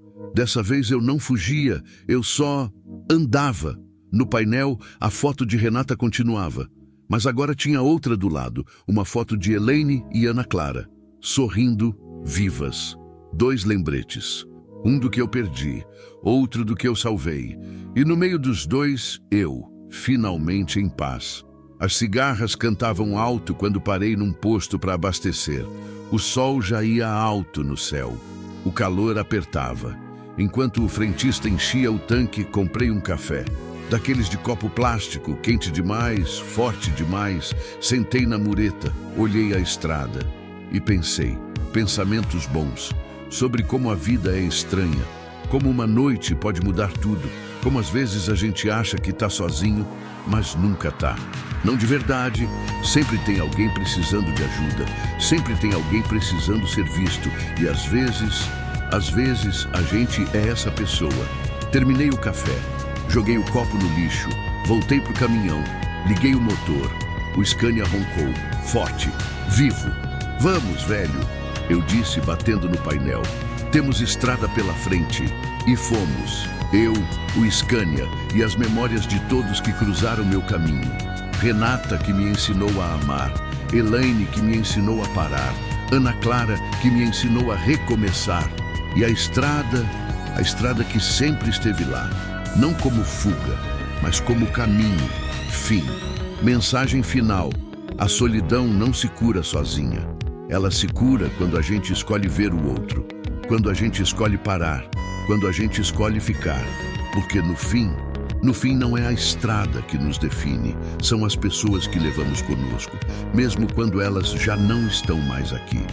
Speaker 1: eu não fugia, eu só andava. No painel, a foto de Renata continuava, mas agora tinha outra do lado, uma foto de Elaine e Ana Clara, sorrindo, vivas. 2 lembretes, um do que eu perdi, outro do que eu salvei, e no meio dos 2, eu, finalmente em paz. As cigarras cantavam alto quando parei num posto para abastecer. O sol já ia alto no céu. O calor apertava. Enquanto o frentista enchia o tanque, comprei um café. Daqueles de copo plástico, quente demais, forte demais. Sentei na mureta, olhei a estrada e pensei, pensamentos bons, sobre como a vida é estranha, como uma noite pode mudar tudo, como às vezes a gente acha que tá sozinho, mas nunca tá. Não de verdade, sempre tem alguém precisando de ajuda, sempre tem alguém precisando ser visto, e às vezes a gente é essa pessoa. Terminei o café, joguei o copo no lixo, voltei pro caminhão. Liguei o motor. O Scania roncou, forte, vivo. Vamos, velho, eu disse, batendo no painel. Temos estrada pela frente. E fomos. Eu, o Scania e as memórias de todos que cruzaram meu caminho. Renata, que me ensinou a amar. Elaine, que me ensinou a parar. Ana Clara, que me ensinou a recomeçar. E a estrada que sempre esteve lá. Não como fuga, mas como caminho. Fim. Mensagem final. A solidão não se cura sozinha. Ela se cura quando a gente escolhe ver o outro. Quando a gente escolhe parar. Quando a gente escolhe ficar. Porque no fim não é a estrada que nos define. São as pessoas que levamos conosco, mesmo quando elas já não estão mais aqui.